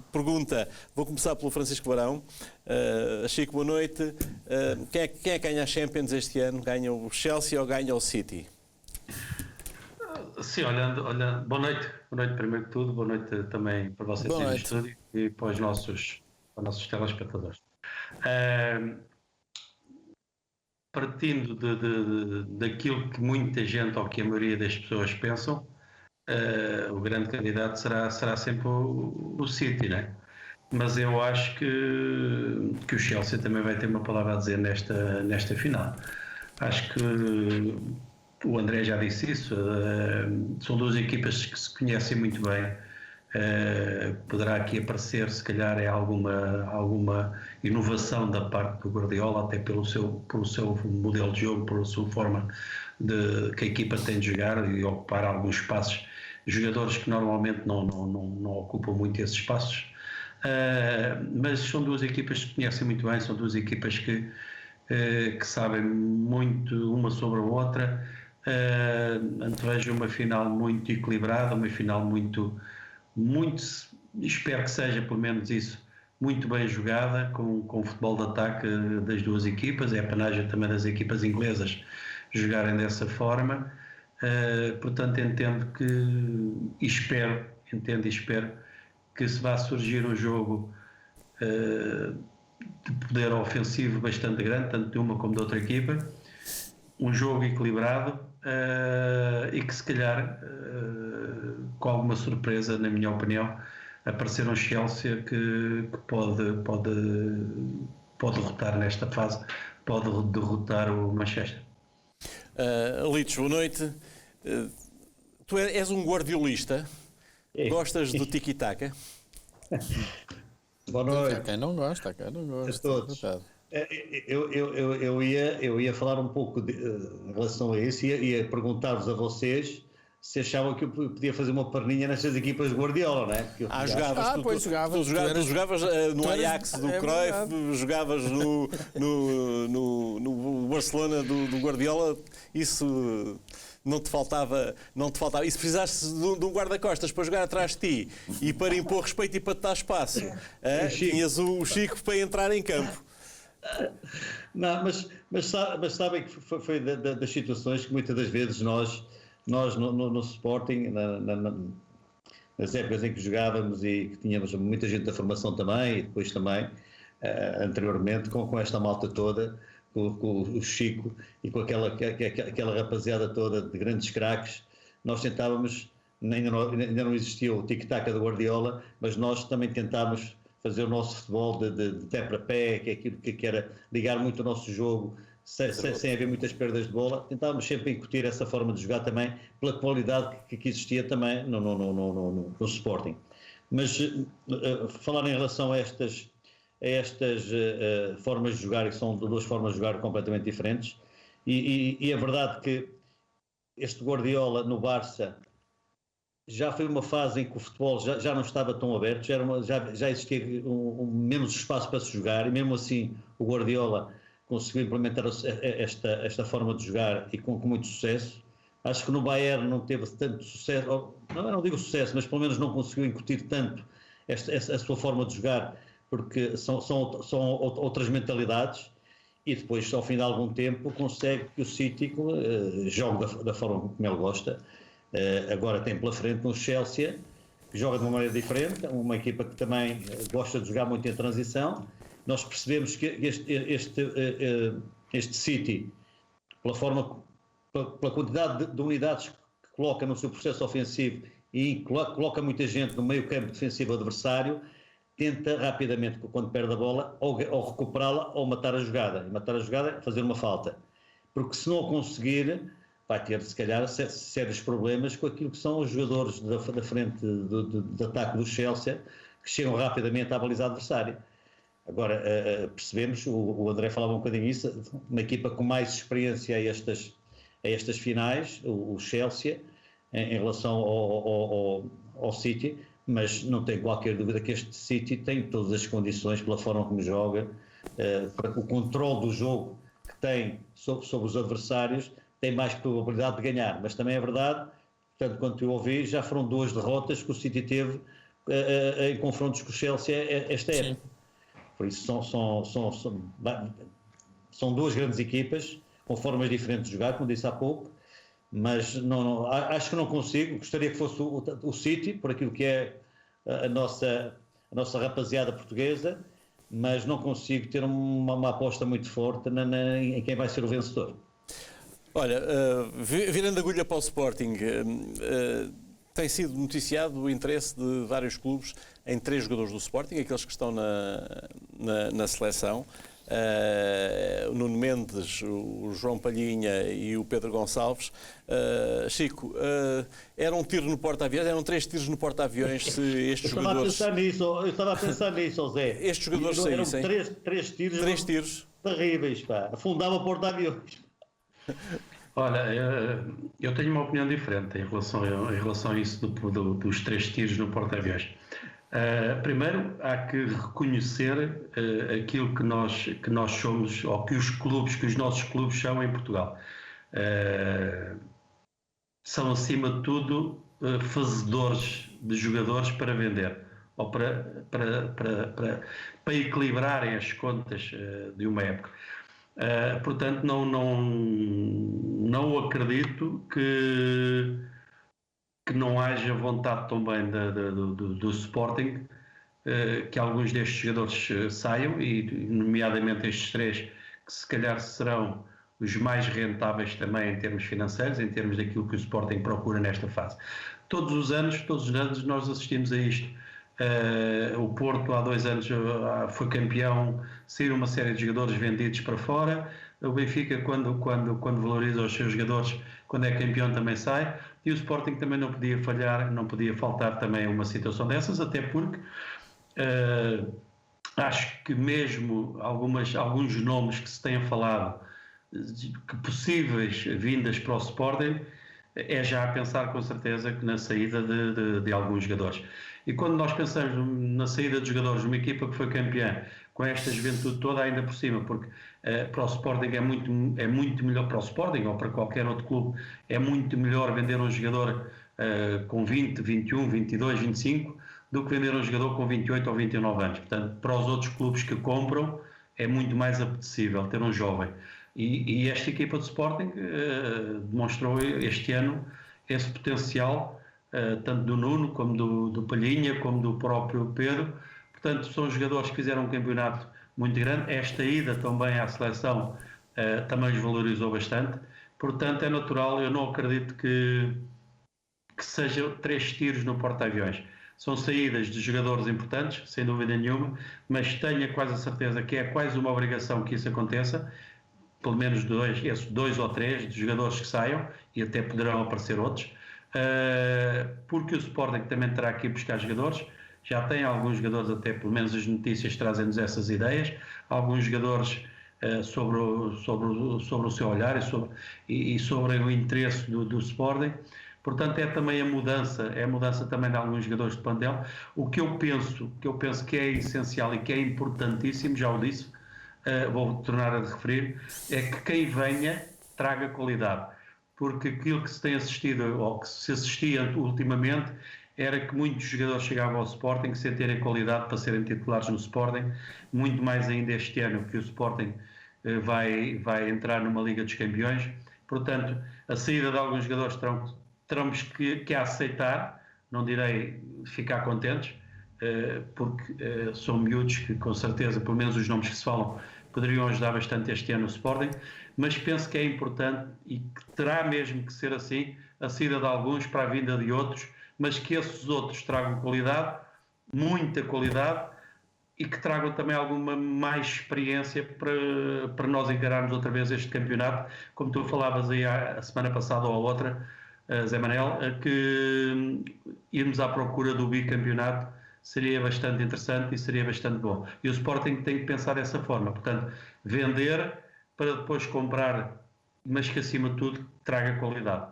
pergunta. Vou começar pelo Francisco Barão. Chico, boa noite. Quem é que ganha a Champions este ano? Ganha o Chelsea ou ganha o City? Sim, olhando, boa noite primeiro que tudo, boa noite também para vocês no estúdio e para os nossos telespectadores. Partindo daquilo que muita gente, ou que a maioria das pessoas pensam, o grande candidato será sempre o City, né? Mas eu acho que o Chelsea também vai ter uma palavra a dizer nesta final. Acho que o André já disse isso, são 2 equipas que se conhecem muito bem. Poderá aqui aparecer, se calhar, alguma inovação da parte do Guardiola, até pelo seu modelo de jogo, pela sua forma que a equipa tem de jogar e ocupar alguns espaços. Jogadores que normalmente não ocupam muito esses espaços. mas são duas equipas que conhecem muito bem, são duas equipas que sabem muito uma sobre a outra. Antevejo uma final muito equilibrada, uma final muito, espero que seja pelo menos isso, muito bem jogada, com futebol de ataque das duas equipas. É a panagem também das equipas inglesas jogarem dessa forma. Portanto, entendo e espero que se vá surgir um jogo de poder ofensivo bastante grande, tanto de uma como de outra equipa, um jogo equilibrado, e que se calhar, com alguma surpresa, na minha opinião, aparecer um Chelsea que pode derrotar nesta fase, pode derrotar o Manchester. Litos, boa noite. Tu és um guardiolista? Gostas do tiki-taka? Boa noite. Há quem não gosta, A todos. Eu ia falar um pouco em relação a isso, ia perguntar-vos a vocês se achavam que eu podia fazer uma perninha nestas equipas de Guardiola, não é? Jogavas. Tu jogavas no Ajax do Cruyff, jogavas no Barcelona do Guardiola. Isso não te faltava. E se precisasse de um guarda-costas para jogar atrás de ti e para impor respeito e para te dar espaço, tinhas o Chico para entrar em campo. Não, mas sabem que foi das situações que muitas das vezes nós no Sporting, nas épocas em que jogávamos e que tínhamos muita gente da formação também, e depois também, anteriormente, com esta malta toda, com o Chico e com aquela rapaziada toda de grandes craques, nós tentávamos, ainda não existia o tic-tac do Guardiola, mas nós também tentávamos fazer o nosso futebol de pé para pé, que é aquilo que era ligar muito o nosso jogo, sem haver muitas perdas de bola. Tentávamos sempre incutir essa forma de jogar também, pela qualidade que existia também no Sporting. Mas falar em relação a estas formas de jogar, que são duas formas de jogar completamente diferentes, e é verdade que este Guardiola no Barça já foi uma fase em que o futebol já não estava tão aberto, já existia menos espaço para se jogar, e mesmo assim o Guardiola conseguiu implementar esta forma de jogar e com muito sucesso. Acho que no Bayern não teve tanto sucesso, não digo sucesso, mas pelo menos não conseguiu incutir tanto a sua forma de jogar, porque são outras mentalidades, e depois, ao fim de algum tempo, consegue que o City jogue da forma como ele gosta. Agora tem pela frente um Chelsea que joga de uma maneira diferente, uma equipa que também gosta de jogar muito em transição. Nós percebemos que este City, pela quantidade de unidades que coloca no seu processo ofensivo e coloca muita gente no meio campo defensivo adversário, tenta rapidamente, quando perde a bola, ou recuperá-la ou matar a jogada. E matar a jogada é fazer uma falta. Porque se não o conseguir, vai ter, se calhar, sérios problemas com aquilo que são os jogadores da frente de ataque do Chelsea, que chegam rapidamente à baliza adversária. Agora, percebemos, o André falava um bocadinho isso, uma equipa com mais experiência a estas finais, o Chelsea, em relação ao City, mas não tenho qualquer dúvida que este City tem todas as condições, pela forma como joga, para o controle do jogo que tem sobre os adversários, tem mais probabilidade de ganhar. Mas também é verdade, tanto quanto eu ouvi, já foram 2 derrotas que o City teve em confrontos com o Chelsea esta época. Sim. Por isso são 2 grandes equipas, com formas diferentes de jogar, como disse há pouco, mas acho que não consigo. Gostaria que fosse o City, por aquilo que é a nossa rapaziada portuguesa, mas não consigo ter uma aposta muito forte em quem vai ser o vencedor. Olha, virando a agulha para o Sporting, tem sido noticiado o interesse de vários clubes em 3 jogadores do Sporting, aqueles que estão na seleção. O Nuno Mendes, o João Palhinha e o Pedro Gonçalves. Chico, era um tiro no porta-aviões, eram 3 tiros no porta-aviões se estes jogadores... Eu estava a pensar nisso, Zé. Estes jogadores saíssem. Eram 3 tiros. 3 tiros. Terríveis, pá. Afundava o porta-aviões. Olha, eu tenho uma opinião diferente em relação a isso dos 3 tiros no porta-aviões. Primeiro, há que reconhecer aquilo que nós somos, ou que os nossos clubes são em Portugal. São, acima de tudo, fazedores de jogadores para vender, ou para equilibrarem as contas de uma época. Portanto, não acredito que não haja vontade também do Sporting que alguns destes jogadores saiam, e nomeadamente estes 3, que se calhar serão os mais rentáveis também em termos financeiros, em termos daquilo que o Sporting procura nesta fase. Todos os anos nós assistimos a isto. O Porto há 2 anos foi campeão, saíram uma série de jogadores vendidos para fora. O Benfica, quando valoriza os seus jogadores, quando é campeão, também sai. E o Sporting também não podia falhar, não podia faltar também uma situação dessas, até porque acho que mesmo alguns nomes que se têm falado, que possíveis vindas para o Sporting, é já a pensar com certeza que na saída de alguns jogadores. E quando nós pensamos na saída de jogadores de uma equipa que foi campeã, com esta juventude toda ainda por cima, porque para o Sporting é muito melhor, para o Sporting ou para qualquer outro clube, é muito melhor vender um jogador com 20, 21, 22, 25, do que vender um jogador com 28 ou 29 anos. Portanto, para os outros clubes que compram, é muito mais apetecível ter um jovem. E esta equipa de Sporting demonstrou este ano esse potencial, tanto do Nuno, como do Palhinha, como do próprio Pedro. Portanto, são jogadores que fizeram um campeonato muito grande. Esta ida também à seleção também os valorizou bastante. Portanto, é natural, eu não acredito que sejam 3 tiros no porta-aviões. São saídas de jogadores importantes, sem dúvida nenhuma, mas tenho quase a certeza que é quase uma obrigação que isso aconteça. Pelo menos 2 ou 3 de jogadores que saiam, e até poderão aparecer outros, porque o Sporting também terá que ir buscar jogadores. Já tem alguns jogadores, até pelo menos as notícias trazem-nos essas ideias, alguns jogadores sobre o seu olhar e sobre o interesse do Sporting. Portanto, é também a mudança também de alguns jogadores de plantel. O que eu penso que é essencial e que é importantíssimo, já o disse, vou tornar a referir, é que quem venha traga qualidade, porque aquilo que se tem assistido, ou que se assistia ultimamente, era que muitos jogadores chegavam ao Sporting sem terem qualidade para serem titulares no Sporting, muito mais ainda este ano que o Sporting vai entrar numa Liga dos Campeões. Portanto, a saída de alguns jogadores teremos que aceitar, não direi ficar contentes, porque são miúdos que com certeza, pelo menos os nomes que se falam, poderiam ajudar bastante este ano o Sporting, mas penso que é importante e que terá mesmo que ser assim, a saída de alguns para a vinda de outros, mas que esses outros tragam qualidade, muita qualidade, e que tragam também alguma mais experiência para nós encararmos outra vez este campeonato, como tu falavas aí a semana passada ou a outra, Zé Manel, que irmos à procura do bicampeonato seria bastante interessante e seria bastante bom. E o Sporting tem que pensar dessa forma, portanto, vender para depois comprar, mas que acima de tudo traga qualidade.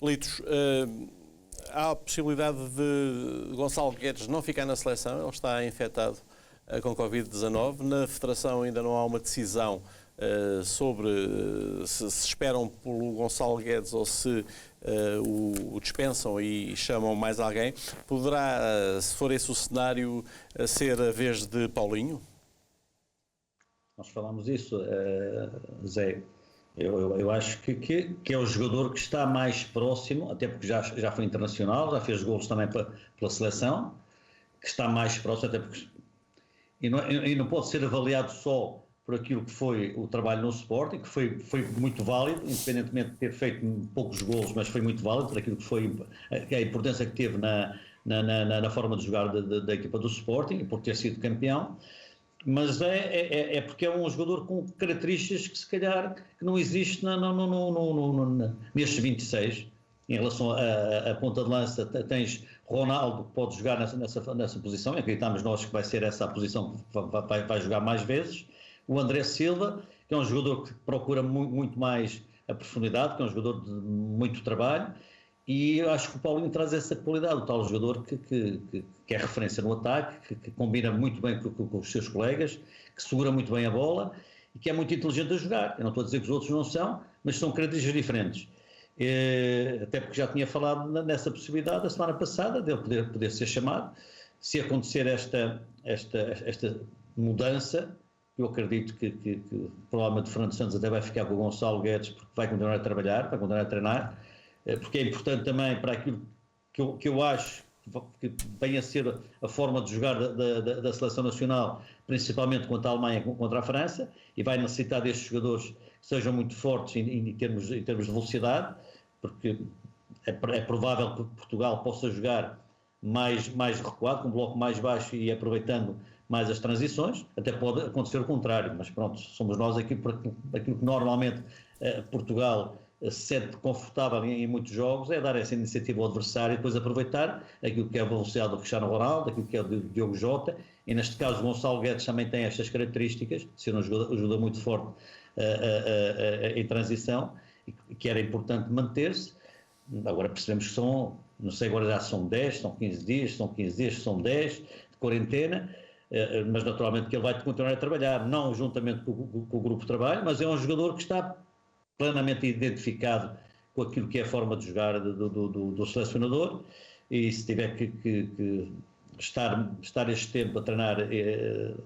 Litos, há a possibilidade de Gonçalo Guedes não ficar na seleção, ele está infectado com Covid-19, na Federação ainda não há uma decisão sobre se esperam pelo Gonçalo Guedes ou se o dispensam e chamam mais alguém. Poderá, se for esse o cenário, ser a vez de Paulinho? Nós falamos isso, Zé. Eu acho que é o jogador que está mais próximo, até porque já foi internacional, já fez golos também pela seleção, que está mais próximo, até porque e não pode ser avaliado só por aquilo que foi o trabalho no Sporting, que foi muito válido, independentemente de ter feito poucos golos, mas foi muito válido por aquilo que foi a importância que teve na forma de jogar da equipa do Sporting e por ter sido campeão. Mas é porque é um jogador com características que se calhar que não existe nestes 26. Em relação à ponta de lança, tens Ronaldo, que pode jogar nessa posição, e acreditamos nós que vai ser essa a posição que vai jogar mais vezes. O André Silva, que é um jogador que procura muito mais a profundidade, que é um jogador de muito trabalho, E acho que o Paulinho traz essa qualidade, o tal jogador que é referência no ataque, que combina muito bem com os seus colegas, que segura muito bem a bola e que é muito inteligente a jogar. Eu não estou a dizer que os outros não são, mas são características diferentes. Até porque já tinha falado nessa possibilidade a semana passada, dele poder ser chamado. Se acontecer esta mudança, eu acredito que provavelmente o Fernando Santos até vai ficar com o Gonçalo Guedes, porque vai continuar a trabalhar, vai continuar a treinar, porque é importante também para aquilo que eu acho que venha a ser a forma de jogar da Seleção Nacional, principalmente contra a Alemanha, contra a França, e vai necessitar destes jogadores que sejam muito fortes em termos de velocidade, porque é provável que Portugal possa jogar mais recuado, com um bloco mais baixo e aproveitando mais as transições. Até pode acontecer o contrário, mas pronto, somos nós aqui por aquilo que normalmente Portugal se sente confortável em muitos jogos, é dar essa iniciativa ao adversário e depois aproveitar aquilo que é a velocidade do Cristiano Ronaldo, aquilo que é o Diogo Jota, e neste caso o Gonçalo Guedes também tem estas características, ser um jogador muito forte em transição, e que era importante manter-se. Agora percebemos que não sei, agora já são 10, são 15 dias, são 10 de quarentena, mas naturalmente que ele vai continuar a trabalhar, não juntamente com o grupo de trabalho, mas é um jogador que está plenamente identificado com aquilo que é a forma de jogar do selecionador, e se tiver que estar este tempo a treinar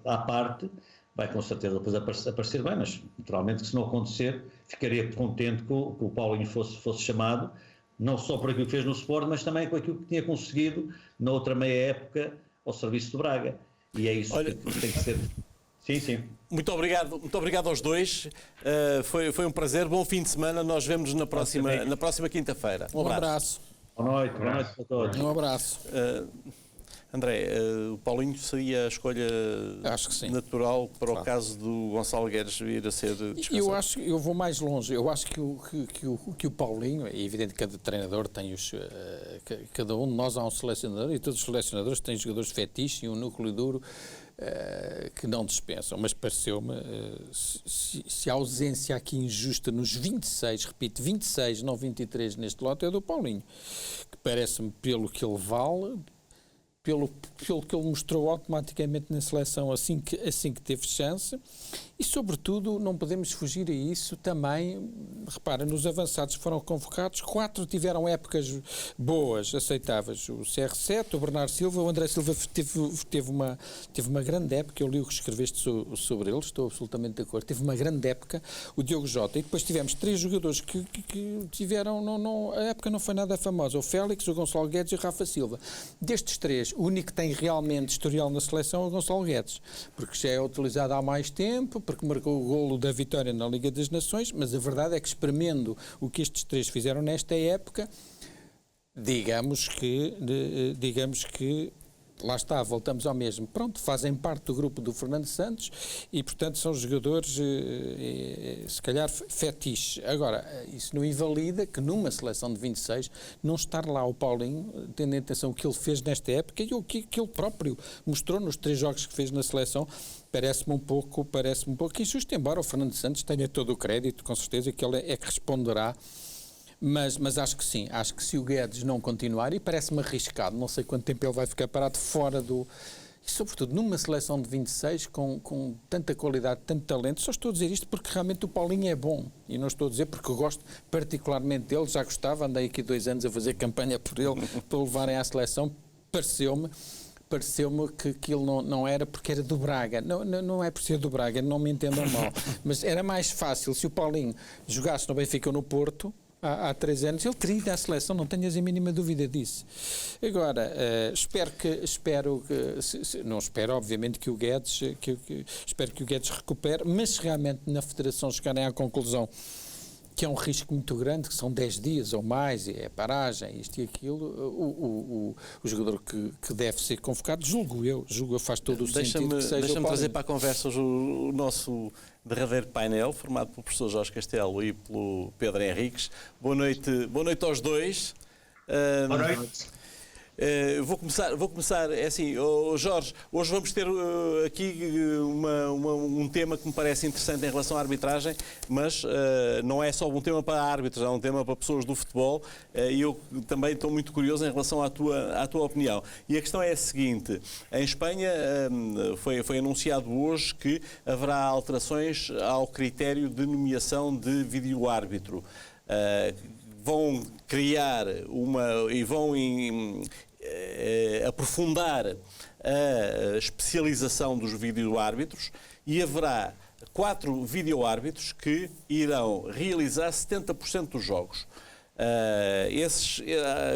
à parte, vai com certeza depois aparecer bem, mas naturalmente que se não acontecer, ficaria contente que o Paulinho fosse chamado, não só por aquilo que fez no Sport, mas também com aquilo que tinha conseguido na outra meia época ao serviço do Braga, e é isso que tem que ser. Sim. Muito obrigado aos dois. Foi um prazer, bom fim de semana. Nós vemos na próxima quinta-feira. Um abraço. Boa noite a todos. Um abraço. André, o Paulinho seria a escolha natural para o caso do Gonçalo Guedes vir a ser dispensado? Eu vou mais longe. Eu acho que o Paulinho, é evidente que cada treinador tem cada um de nós há um selecionador, e todos os selecionadores têm jogadores fetiche e um núcleo duro que não dispensam, mas pareceu-me se a ausência aqui injusta nos 26, repito, 26, não 23 neste lote, é do Paulinho, que parece-me, pelo que ele vale, pelo que ele mostrou automaticamente na seleção assim que teve chance, e sobretudo não podemos fugir a isso também. Repara, nos avançados que foram convocados, 4 tiveram épocas boas, aceitáveis: o CR7, o Bernardo Silva, o André Silva teve uma grande época, eu li o que escreveste sobre ele, estou absolutamente de acordo, teve uma grande época, o Diogo Jota, e depois tivemos 3 jogadores que tiveram, a época não foi nada famosa: o Félix, o Gonçalo Guedes e o Rafa Silva. Destes 3, o único que tem realmente historial na seleção é o Gonçalo Guedes, porque já é utilizado há mais tempo, porque marcou o golo da vitória na Liga das Nações, mas a verdade é que, espremendo o que estes 3 fizeram nesta época, digamos que lá está, voltamos ao mesmo. Pronto, fazem parte do grupo do Fernando Santos e, portanto, são jogadores, se calhar, fetiche. Agora, isso não invalida que numa seleção de 26 não estar lá o Paulinho, tendo em atenção o que ele fez nesta época e o que ele próprio mostrou nos 3 jogos que fez na seleção. Parece-me um pouco injusto, embora o Fernando Santos tenha todo o crédito, com certeza, que ele é que responderá. Mas acho que sim, acho que se o Guedes não continuar, e parece-me arriscado, não sei quanto tempo ele vai ficar parado fora do... E sobretudo numa seleção de 26 com tanta qualidade, tanto talento. Só estou a dizer isto porque realmente o Paulinho é bom, e não estou a dizer porque eu gosto particularmente dele, já gostava, andei aqui 2 anos a fazer campanha por ele, para o levarem à seleção. Pareceu-me que ele não era porque era do Braga. Não é por ser do Braga, não me entendam mal, mas era mais fácil se o Paulinho jogasse no Benfica ou no Porto há 3 anos, ele teria ido à seleção, não tenhas a mínima dúvida disso. Agora, não espero obviamente que o Guedes, espero que o Guedes recupere, mas se realmente na Federação chegarem à conclusão que é um risco muito grande, que são 10 dias ou mais, e é paragem, isto e aquilo, o jogador que deve ser convocado, julgo eu faz todo o sentido que seja. Deixa-me trazer para a conversa hoje o nosso derradeiro painel, formado pelo professor Jorge Castelo e pelo Pedro Henriques. Boa noite aos dois. Boa noite. Vou começar, é assim, Jorge, hoje vamos ter aqui um tema que me parece interessante em relação à arbitragem, mas não é só um tema para árbitros, é um tema para pessoas do futebol, e eu também estou muito curioso em relação à tua opinião. E a questão é a seguinte: em Espanha foi anunciado hoje que haverá alterações ao critério de nomeação de vídeo-árbitro. Vão criar e vão aprofundar a especialização dos vídeo-árbitros e haverá 4 vídeo-árbitros que irão realizar 70% dos jogos. Esses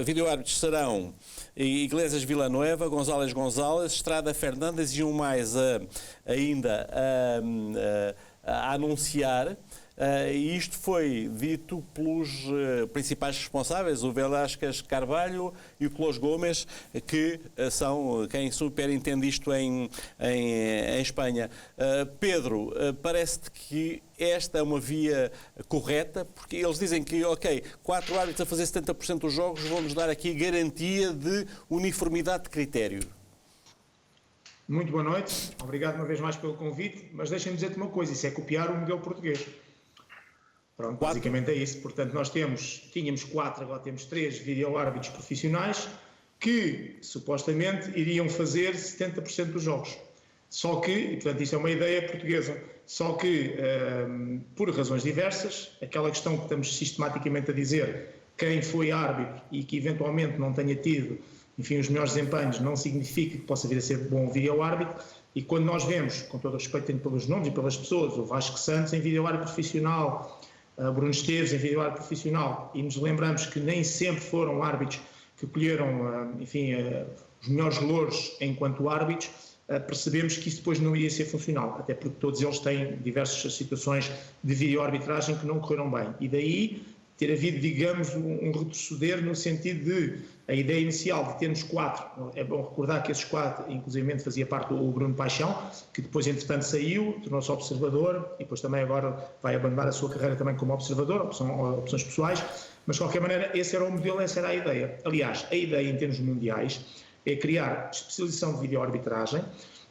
vídeo-árbitros serão Iglesias Villanueva, González González, Estrada Fernandes e um mais ainda a anunciar. E isto foi dito pelos principais responsáveis, o Velásquez Carvalho e o Clos Gomes, que são quem superintende isto em Espanha. Pedro, parece-te que esta é uma via correta? Porque eles dizem que, 4 árbitros a fazer 70% dos jogos vão-nos dar aqui garantia de uniformidade de critério. Muito boa noite, obrigado uma vez mais pelo convite, mas deixem-me dizer-te uma coisa, isso é copiar o modelo português. Pronto, basicamente é isso. Portanto, nós tínhamos 4, agora temos 3 vídeo-árbitros profissionais que, supostamente, iriam fazer 70% dos jogos. Só que, e portanto isto é uma ideia portuguesa, só que, por razões diversas, aquela questão que estamos sistematicamente a dizer, quem foi árbitro e que eventualmente não tenha tido, enfim, os melhores desempenhos, não significa que possa vir a ser bom vídeo-árbitro. E quando nós vemos, com todo o respeito pelos nomes e pelas pessoas, o Vasco Santos em vídeo-árbitro profissional, Bruno Esteves em vídeo-árbitro profissional, e nos lembramos que nem sempre foram árbitros que colheram, enfim, os melhores louros enquanto árbitros, percebemos que isso depois não iria ser funcional, até porque todos eles têm diversas situações de vídeo-arbitragem que não correram bem. E daí ter havido, digamos, um retroceder no sentido de a ideia inicial de termos 4, é bom recordar que esses 4, inclusive fazia parte do Bruno Paixão, que depois entretanto saiu, tornou-se observador e depois também agora vai abandonar a sua carreira também como observador, opções pessoais, mas de qualquer maneira esse era o modelo, essa era a ideia. Aliás, a ideia em termos mundiais é criar especialização de vídeo-arbitragem.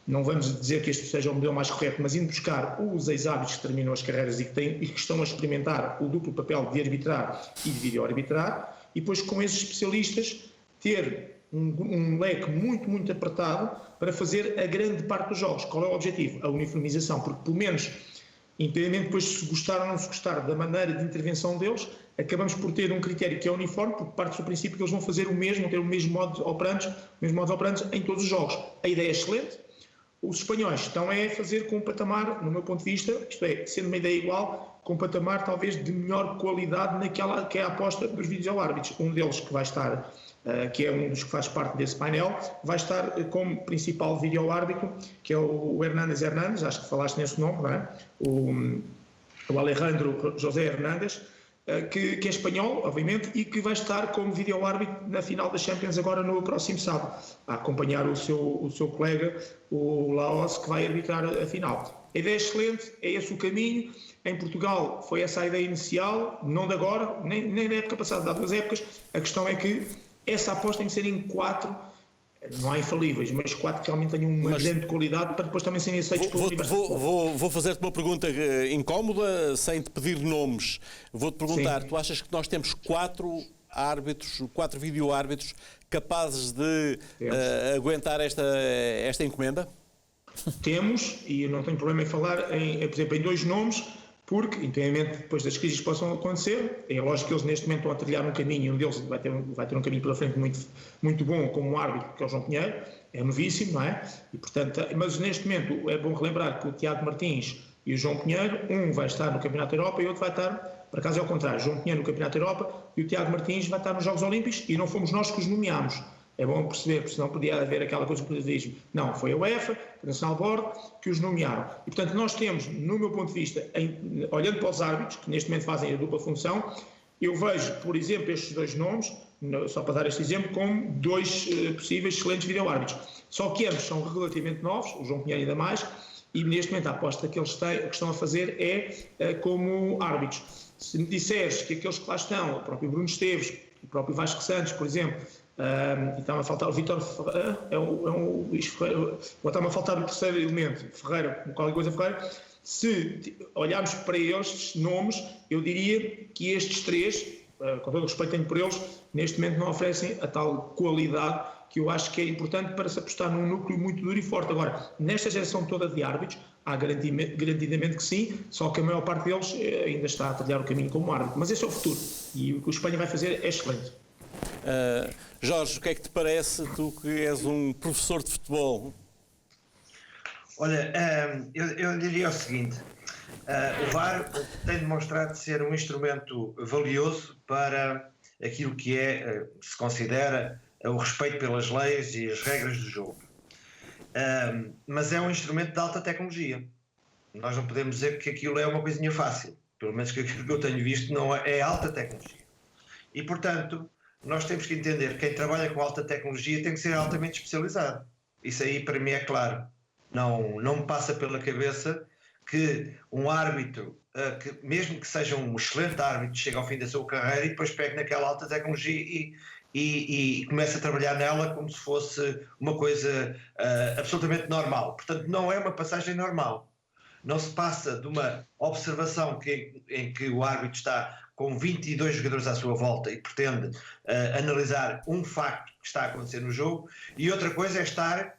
Não vamos dizer que este seja o modelo mais correto, mas indo buscar os ex-árbitros que terminam as carreiras e que estão a experimentar o duplo papel de arbitrar e de vídeo-arbitrar, e depois com esses especialistas ter um leque muito, muito apertado para fazer a grande parte dos jogos. Qual é o objetivo? A uniformização, porque pelo menos, independentemente depois de se gostar ou não se gostar da maneira de intervenção deles, acabamos por ter um critério que é uniforme, porque parte do princípio que eles vão fazer o mesmo, vão ter o mesmo modo de operantes em todos os jogos. A ideia é excelente. Os espanhóis estão a fazer com um patamar, no meu ponto de vista, isto é, sendo uma ideia igual, com um patamar talvez de melhor qualidade naquela que é a aposta dos vídeo-árbitros. Um deles que vai estar, que é um dos que faz parte desse painel, vai estar como principal vídeo-árbitro, que é o Hernández, acho que falaste nesse nome, não é? O Alejandro José Hernández, que é espanhol, obviamente, e que vai estar como vídeo-árbitro na final da Champions agora no próximo sábado, a acompanhar o seu colega, o Laos, que vai arbitrar a final. A ideia é excelente, é esse o caminho. Em Portugal foi essa a ideia inicial, não de agora, nem da época passada, de há 2 épocas. A questão é que essa aposta tem que ser em 4, não há infalíveis, mas 4 que realmente tenham uma grande qualidade para depois também serem aceitos pelo universo. Vou fazer-te uma pergunta incómoda, sem te pedir nomes. Vou-te perguntar, tu achas que nós temos 4 árbitros, 4 vídeo-árbitros capazes de aguentar esta encomenda? Temos, e eu não tenho problema em falar, por exemplo, em 2 nomes, porque, independentemente depois das crises que possam acontecer, é lógico que eles neste momento estão a trilhar um caminho, um deles vai ter um caminho pela frente muito, muito bom como um árbitro, que é o João Pinheiro, é novíssimo, não é? E, portanto, mas neste momento é bom relembrar que o Tiago Martins e o João Pinheiro, um vai estar no Campeonato da Europa e o outro vai estar, por acaso é ao contrário, João Pinheiro no Campeonato da Europa e o Tiago Martins vai estar nos Jogos Olímpicos e não fomos nós que os nomeámos. É bom perceber, porque senão podia haver aquela coisa que diz, não, foi a UEFA, a National Board, que os nomearam. E, portanto, nós temos, no meu ponto de vista, olhando para os árbitros, que neste momento fazem a dupla função, eu vejo, por exemplo, estes 2 nomes, só para dar este exemplo, como 2 possíveis excelentes vídeo-árbitros. Só que ambos são relativamente novos, o João Pinheiro ainda mais, e neste momento a aposta que eles que estão a fazer é como árbitros. Se me disseres que aqueles que lá estão, o próprio Bruno Esteves, o próprio Vasco Santos, por exemplo, E está-me a faltar o Vítor Ferreira, está-me a faltar o terceiro elemento, Ferreira, qualquer coisa Ferreira. Se olharmos para estes nomes, eu diria que estes três, com todo o respeito que tenho por eles, neste momento não oferecem a tal qualidade que eu acho que é importante para se apostar num núcleo muito duro e forte. Agora, nesta geração toda de árbitros, há garantidamente que sim, só que a maior parte deles ainda está a trilhar o caminho como árbitro. Mas esse é o futuro, e o que o Espanha vai fazer é excelente. Jorge, o que é que te parece, tu que és um professor de futebol? Olha, eu diria o seguinte, o VAR tem demonstrado ser um instrumento valioso para aquilo que se considera o respeito pelas leis e as regras do jogo. Mas é um instrumento de alta tecnologia. Nós não podemos dizer que aquilo é uma coisinha fácil. Pelo menos que aquilo que eu tenho visto não é alta tecnologia. E, portanto, nós temos que entender que quem trabalha com alta tecnologia tem que ser altamente especializado. Isso aí, para mim, é claro. Não me passa pela cabeça que um árbitro, que mesmo que seja um excelente árbitro, chega ao fim da sua carreira e depois pega naquela alta tecnologia e começa a trabalhar nela como se fosse uma coisa absolutamente normal. Portanto, não é uma passagem normal. Não se passa de uma observação em que o árbitro está com 22 jogadores à sua volta e pretende analisar um facto que está a acontecer no jogo, e outra coisa é estar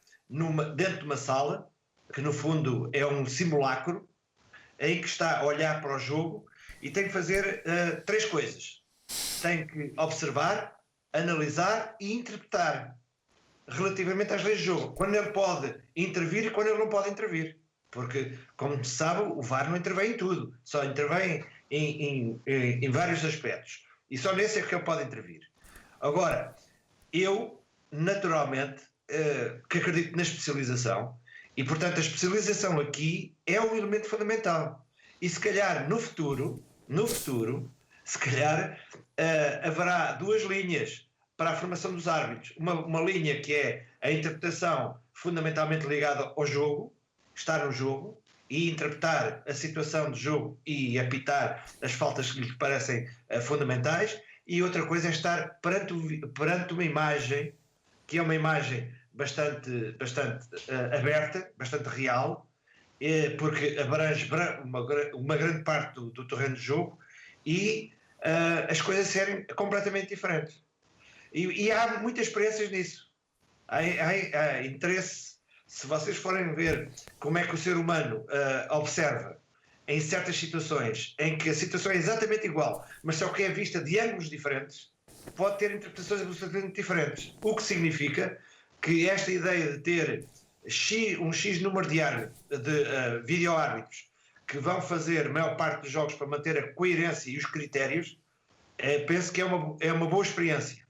dentro de uma sala, que no fundo é um simulacro, em que está a olhar para o jogo e tem que fazer três coisas. Tem que observar, analisar e interpretar relativamente às leis do jogo. Quando ele pode intervir e quando ele não pode intervir. Porque, como se sabe, o VAR não intervém em tudo, só intervém em vários aspectos. E só nesse é que ele pode intervir. Agora, eu, naturalmente, que acredito na especialização, e, portanto, a especialização aqui é um elemento fundamental. E, se calhar, no futuro, se calhar, haverá duas linhas para a formação dos árbitros. Uma linha que é a interpretação fundamentalmente ligada ao jogo, estar no jogo e interpretar a situação do jogo e apitar as faltas que lhe parecem fundamentais, e outra coisa é estar perante uma imagem que é uma imagem bastante aberta, bastante real, porque abrange uma grande parte do terreno de jogo, e as coisas serem completamente diferentes. E há muitas experiências nisso. Há interesse. Se vocês forem ver como é que o ser humano observa em certas situações, em que a situação é exatamente igual, mas só que é vista de ângulos diferentes, pode ter interpretações absolutamente diferentes. O que significa que esta ideia de ter um X número de vídeo-árbitros que vão fazer a maior parte dos jogos para manter a coerência e os critérios, penso que é uma boa experiência.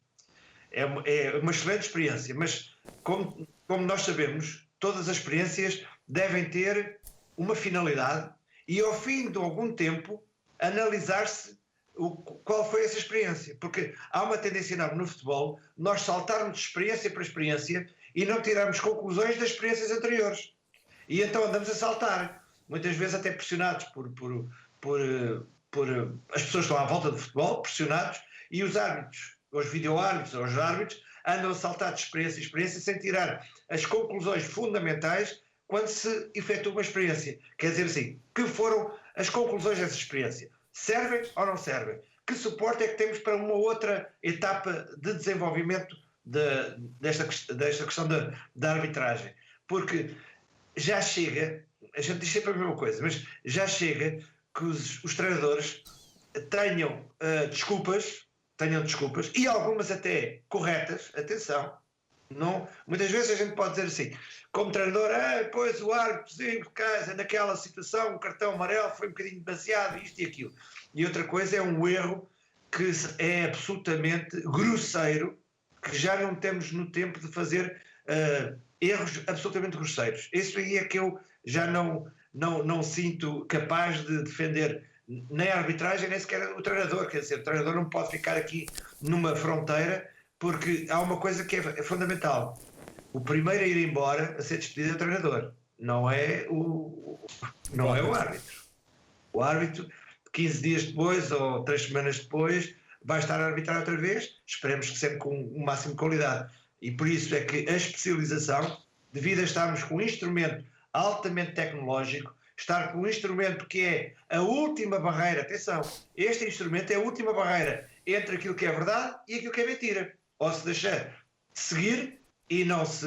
É uma excelente experiência, mas como nós sabemos, todas as experiências devem ter uma finalidade e, ao fim de algum tempo, analisar-se qual foi essa experiência. Porque há uma tendência enorme no futebol nós saltarmos de experiência para experiência e não tirarmos conclusões das experiências anteriores. E então andamos a saltar, muitas vezes até pressionados por as pessoas que estão à volta do futebol, pressionados, e os árbitros, os vídeo-árbitros, os árbitros, andam a saltar de experiência em experiência sem tirar as conclusões fundamentais quando se efetua uma experiência. Quer dizer assim, que foram as conclusões dessa experiência? Servem ou não servem? Que suporte é que temos para uma outra etapa de desenvolvimento desta questão da arbitragem? Porque já chega, a gente diz sempre a mesma coisa, mas já chega que os treinadores tenham desculpas, e algumas até corretas, atenção, muitas vezes a gente pode dizer assim, como treinador, pois o árbitro naquela situação, o cartão amarelo foi um bocadinho demasiado, isto e aquilo. E outra coisa é um erro que é absolutamente grosseiro, que já não temos no tempo de fazer erros absolutamente grosseiros. Isso aí é que eu já não sinto capaz de defender nem a arbitragem, nem sequer o treinador. Quer dizer, o treinador não pode ficar aqui numa fronteira, porque há uma coisa que é fundamental. O primeiro a ir embora, a ser despedido, é o treinador. Não é o árbitro. O árbitro, 15 dias depois ou 3 semanas depois, vai estar a arbitrar outra vez, esperemos que sempre com o máximo de qualidade. E por isso é que a especialização, devido a estarmos com um instrumento altamente tecnológico, estar com um instrumento que é a última barreira, atenção, este instrumento é a última barreira entre aquilo que é verdade e aquilo que é mentira. Ou se deixar de seguir e não se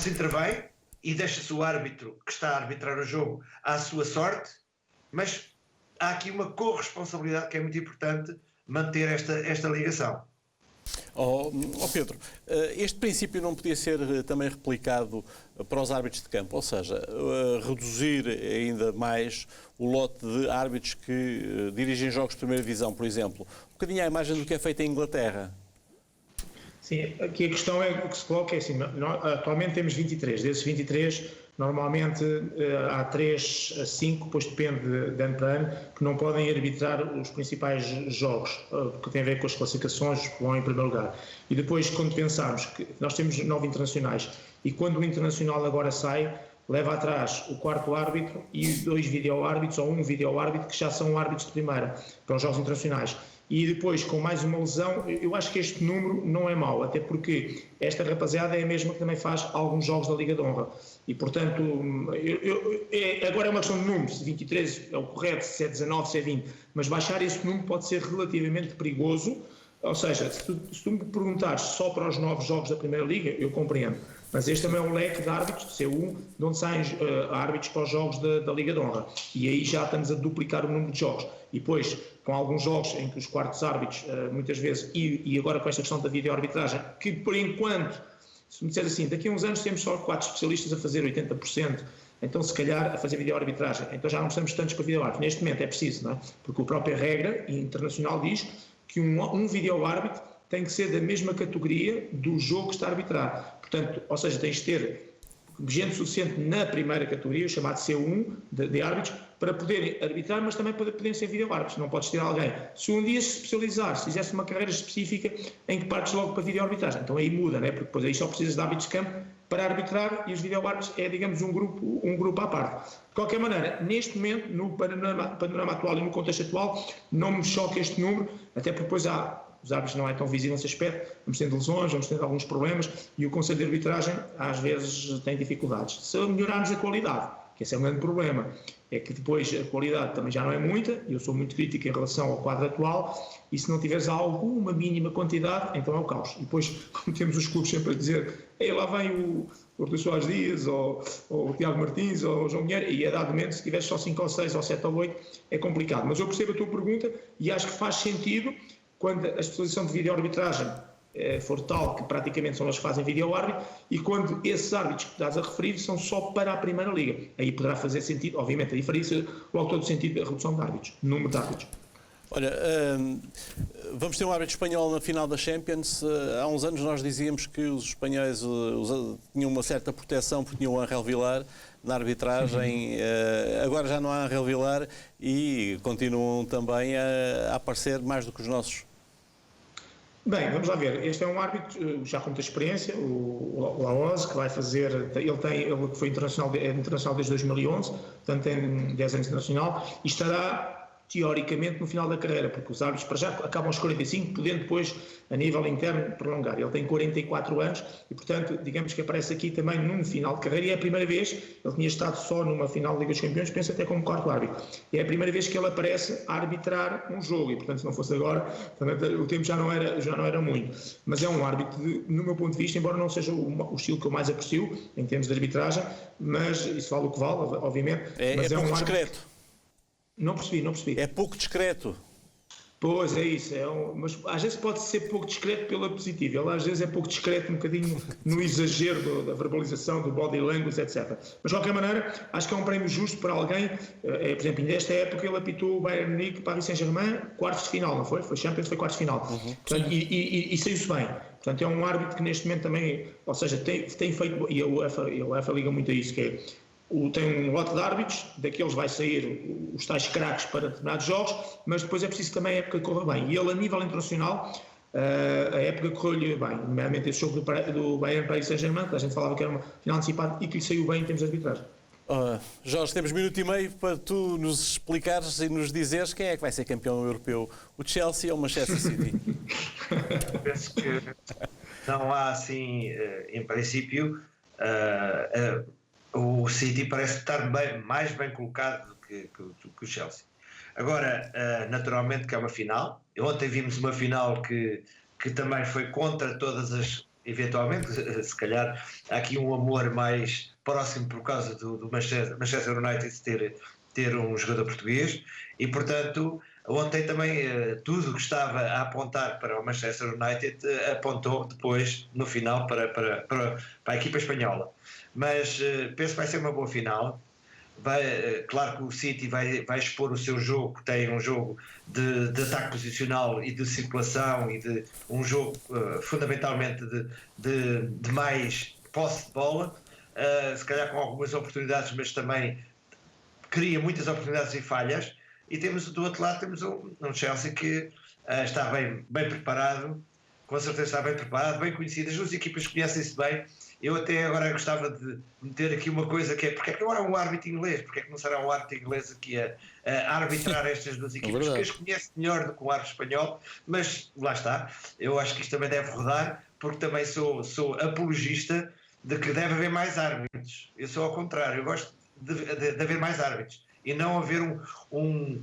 intervém e deixa-se o árbitro que está a arbitrar o jogo à sua sorte, mas há aqui uma corresponsabilidade que é muito importante manter esta ligação. Pedro, este princípio não podia ser também replicado para os árbitros de campo, ou seja, reduzir ainda mais o lote de árbitros que dirigem jogos de primeira divisão, por exemplo, um bocadinho à imagem do que é feito em Inglaterra. Sim, aqui a questão é o que se coloca é assim, atualmente temos 23, desses 23 normalmente há 3 a 5, depois depende de ano para ano, que não podem arbitrar os principais jogos, que têm a ver com as classificações, que vão em primeiro lugar. E depois, quando pensarmos que nós temos 9 internacionais, e quando o internacional agora sai, leva atrás o quarto árbitro e 2 vídeo-árbitros, ou 1 vídeo-árbitro, que já são árbitros de primeira, para os jogos internacionais. E depois, com mais uma lesão, eu acho que este número não é mau, até porque esta rapaziada é a mesma que também faz alguns jogos da Liga de Honra. E, portanto, agora é uma questão de números, se 23 é o correto, se é 19, se é 20, mas baixar esse número pode ser relativamente perigoso. Ou seja, se tu me perguntares só para os 9 jogos da Primeira Liga, eu compreendo. Mas este também é um leque de árbitros, de C1, de onde saem árbitros para os jogos da Liga de Honra. E aí já estamos a duplicar o número de jogos. E depois, com alguns jogos em que os quartos árbitros, muitas vezes, e agora com esta questão da vídeo-arbitragem, que por enquanto, se me disser assim, daqui a uns anos temos só 4 especialistas a fazer 80%, então se calhar a fazer vídeo-arbitragem, então já não precisamos tantos para vídeo-árbitro. Neste momento é preciso, não é? Porque a própria regra internacional diz que um vídeo-árbitro tem que ser da mesma categoria do jogo que está a arbitrar. Portanto, ou seja, tens de ter gente suficiente na primeira categoria, chamado C1, de árbitros, para poderem arbitrar, mas também para poderem ser vídeo-árbitros. Não podes ter alguém. Se um dia se especializar, se fizesse uma carreira específica em que partes logo para vídeo-arbitragem, então aí muda, né? Porque depois aí só precisas de árbitros de campo para arbitrar e os vídeo-árbitros é, digamos, um grupo à parte. De qualquer maneira, neste momento, no panorama atual e no contexto atual, não me choca este número, até porque depois os árbitros não é tão visível nesse aspecto, vamos tendo lesões, vamos tendo alguns problemas e o Conselho de Arbitragem às vezes tem dificuldades. Se melhorarmos a qualidade, que esse é um grande problema, é que depois a qualidade também já não é muita, e eu sou muito crítico em relação ao quadro atual, e se não tiveres alguma mínima quantidade, então é o caos. E depois, como temos os clubes sempre a dizer, ei, lá vem o Artur Soares Dias, ou o Tiago Martins, ou o João Guilherme, e a dado momento, se tiveres só 5 ou 6 ou 7 ou 8, é complicado. Mas eu percebo a tua pergunta e acho que faz sentido quando a especialização de vídeo-arbitragem for tal que praticamente são eles que fazem vídeo-árbitro e quando esses árbitros que estás a referir são só para a Primeira Liga. Aí poderá fazer sentido, obviamente, aí faria logo todo o sentido da redução de árbitros, número de árbitros. Olha, vamos ter um árbitro espanhol na final da Champions. Há uns anos nós dizíamos que os espanhóis tinham uma certa proteção porque tinham o Ángel Vilar na arbitragem. Agora já não há Ángel Vilar e continuam também a aparecer mais do que os nossos. Bem, vamos lá ver. Este é um árbitro já com muita experiência, o Laoz, que vai fazer. Ele foi internacional desde 2011, portanto tem 10 anos internacional e estará teoricamente no final da carreira, porque os árbitros para já acabam aos 45, podendo depois, a nível interno, prolongar. Ele tem 44 anos e, portanto, digamos que aparece aqui também num final de carreira e é a primeira vez, ele tinha estado só numa final da Liga dos Campeões, penso até como quarto árbitro. E é a primeira vez que ele aparece a arbitrar um jogo e, portanto, se não fosse agora, também, o tempo já não era muito. Mas é um árbitro, no meu ponto de vista, embora não seja o estilo que eu mais aprecio, em termos de arbitragem, mas isso vale o que vale, obviamente. Mas é um pouco árbitro... discreto. Não percebi. É pouco discreto. Pois, é isso. Mas às vezes pode ser pouco discreto pela positiva. Ele às vezes é pouco discreto um bocadinho no exagero da verbalização, do body language, etc. Mas de qualquer maneira, acho que é um prémio justo para alguém. Por exemplo, nesta época ele apitou o Bayern Munique, Paris Saint-Germain, quartos de final, não foi? Foi Champions, foi quartos de final. Portanto, e saiu-se bem. Portanto, é um árbitro que neste momento também, ou seja, tem feito, e a UEFA liga muito a isso, que é tem um lote de árbitros, daqueles vai sair os tais craques para determinados jogos, mas depois é preciso também a época corra bem. E ele, a nível internacional, a época correu-lhe bem, nomeadamente esse jogo do Bayern Paris Saint-Germain, que a gente falava que era uma final antecipada e que lhe saiu bem em termos de arbitragem. Jorge, temos 1 minuto e meio para tu nos explicares e nos dizeres quem é que vai ser campeão europeu, o Chelsea ou o Manchester City? Penso que não há assim, em princípio, o City parece estar mais bem colocado do que o Chelsea. Agora, naturalmente que é uma final. Ontem vimos uma final que também foi contra todas as... Eventualmente, se calhar, há aqui um amor mais próximo por causa do Manchester United ter um jogador português e, portanto, ontem também tudo que estava a apontar para o Manchester United apontou depois, no final, para a equipa espanhola. Mas penso que vai ser uma boa final. Claro que o City vai expor o seu jogo, tem um jogo de ataque posicional e de circulação e de um jogo fundamentalmente de mais posse de bola, se calhar com algumas oportunidades, mas também cria muitas oportunidades e falhas. E temos do outro lado temos um Chelsea que está bem preparado, com certeza está bem preparado, bem conhecido. As duas equipas conhecem-se bem. Eu até agora gostava de meter aqui uma coisa que é, porque é que não há um árbitro inglês? Porque é que não será um árbitro inglês aqui a arbitrar estas duas equipas? Porque as conhece melhor do que um árbitro espanhol, mas lá está. Eu acho que isto também deve rodar, porque também sou apologista de que deve haver mais árbitros. Eu sou ao contrário, eu gosto de haver mais árbitros e não haver um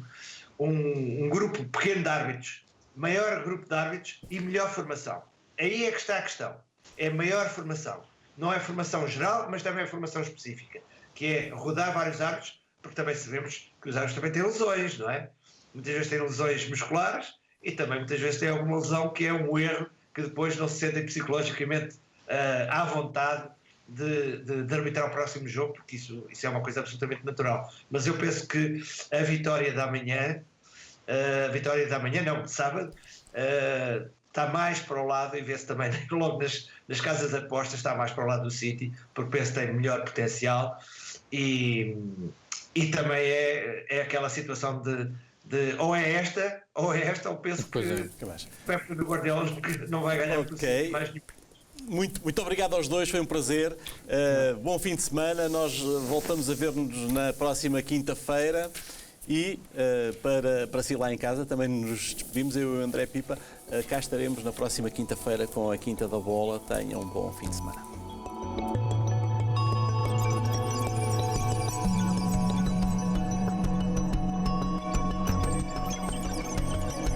grupo pequeno de árbitros, maior grupo de árbitros e melhor formação. Aí é que está a questão. É maior formação. Não é formação geral, mas também é formação específica, que é rodar vários árbitros, porque também sabemos que os árbitros também têm lesões, não é? Muitas vezes têm lesões musculares e também muitas vezes têm alguma lesão que é um erro, que depois não se sentem psicologicamente à vontade de arbitrar o próximo jogo, porque isso é uma coisa absolutamente natural. Mas eu penso que a vitória da manhã, não, de sábado, está mais para o lado, e vê-se também logo nas casas de apostas, está mais para o lado do City, porque penso que tem melhor potencial e também é aquela situação de ou é esta, ou penso que o Pep do Guardiola não vai ganhar mais nenhum. Muito obrigado aos dois, foi um prazer. Bom fim de semana, nós voltamos a ver-nos na próxima quinta-feira. E para si lá em casa também nos despedimos, eu e o André Pipa, cá estaremos na próxima quinta-feira com a Quinta da Bola. Tenham um bom fim de semana.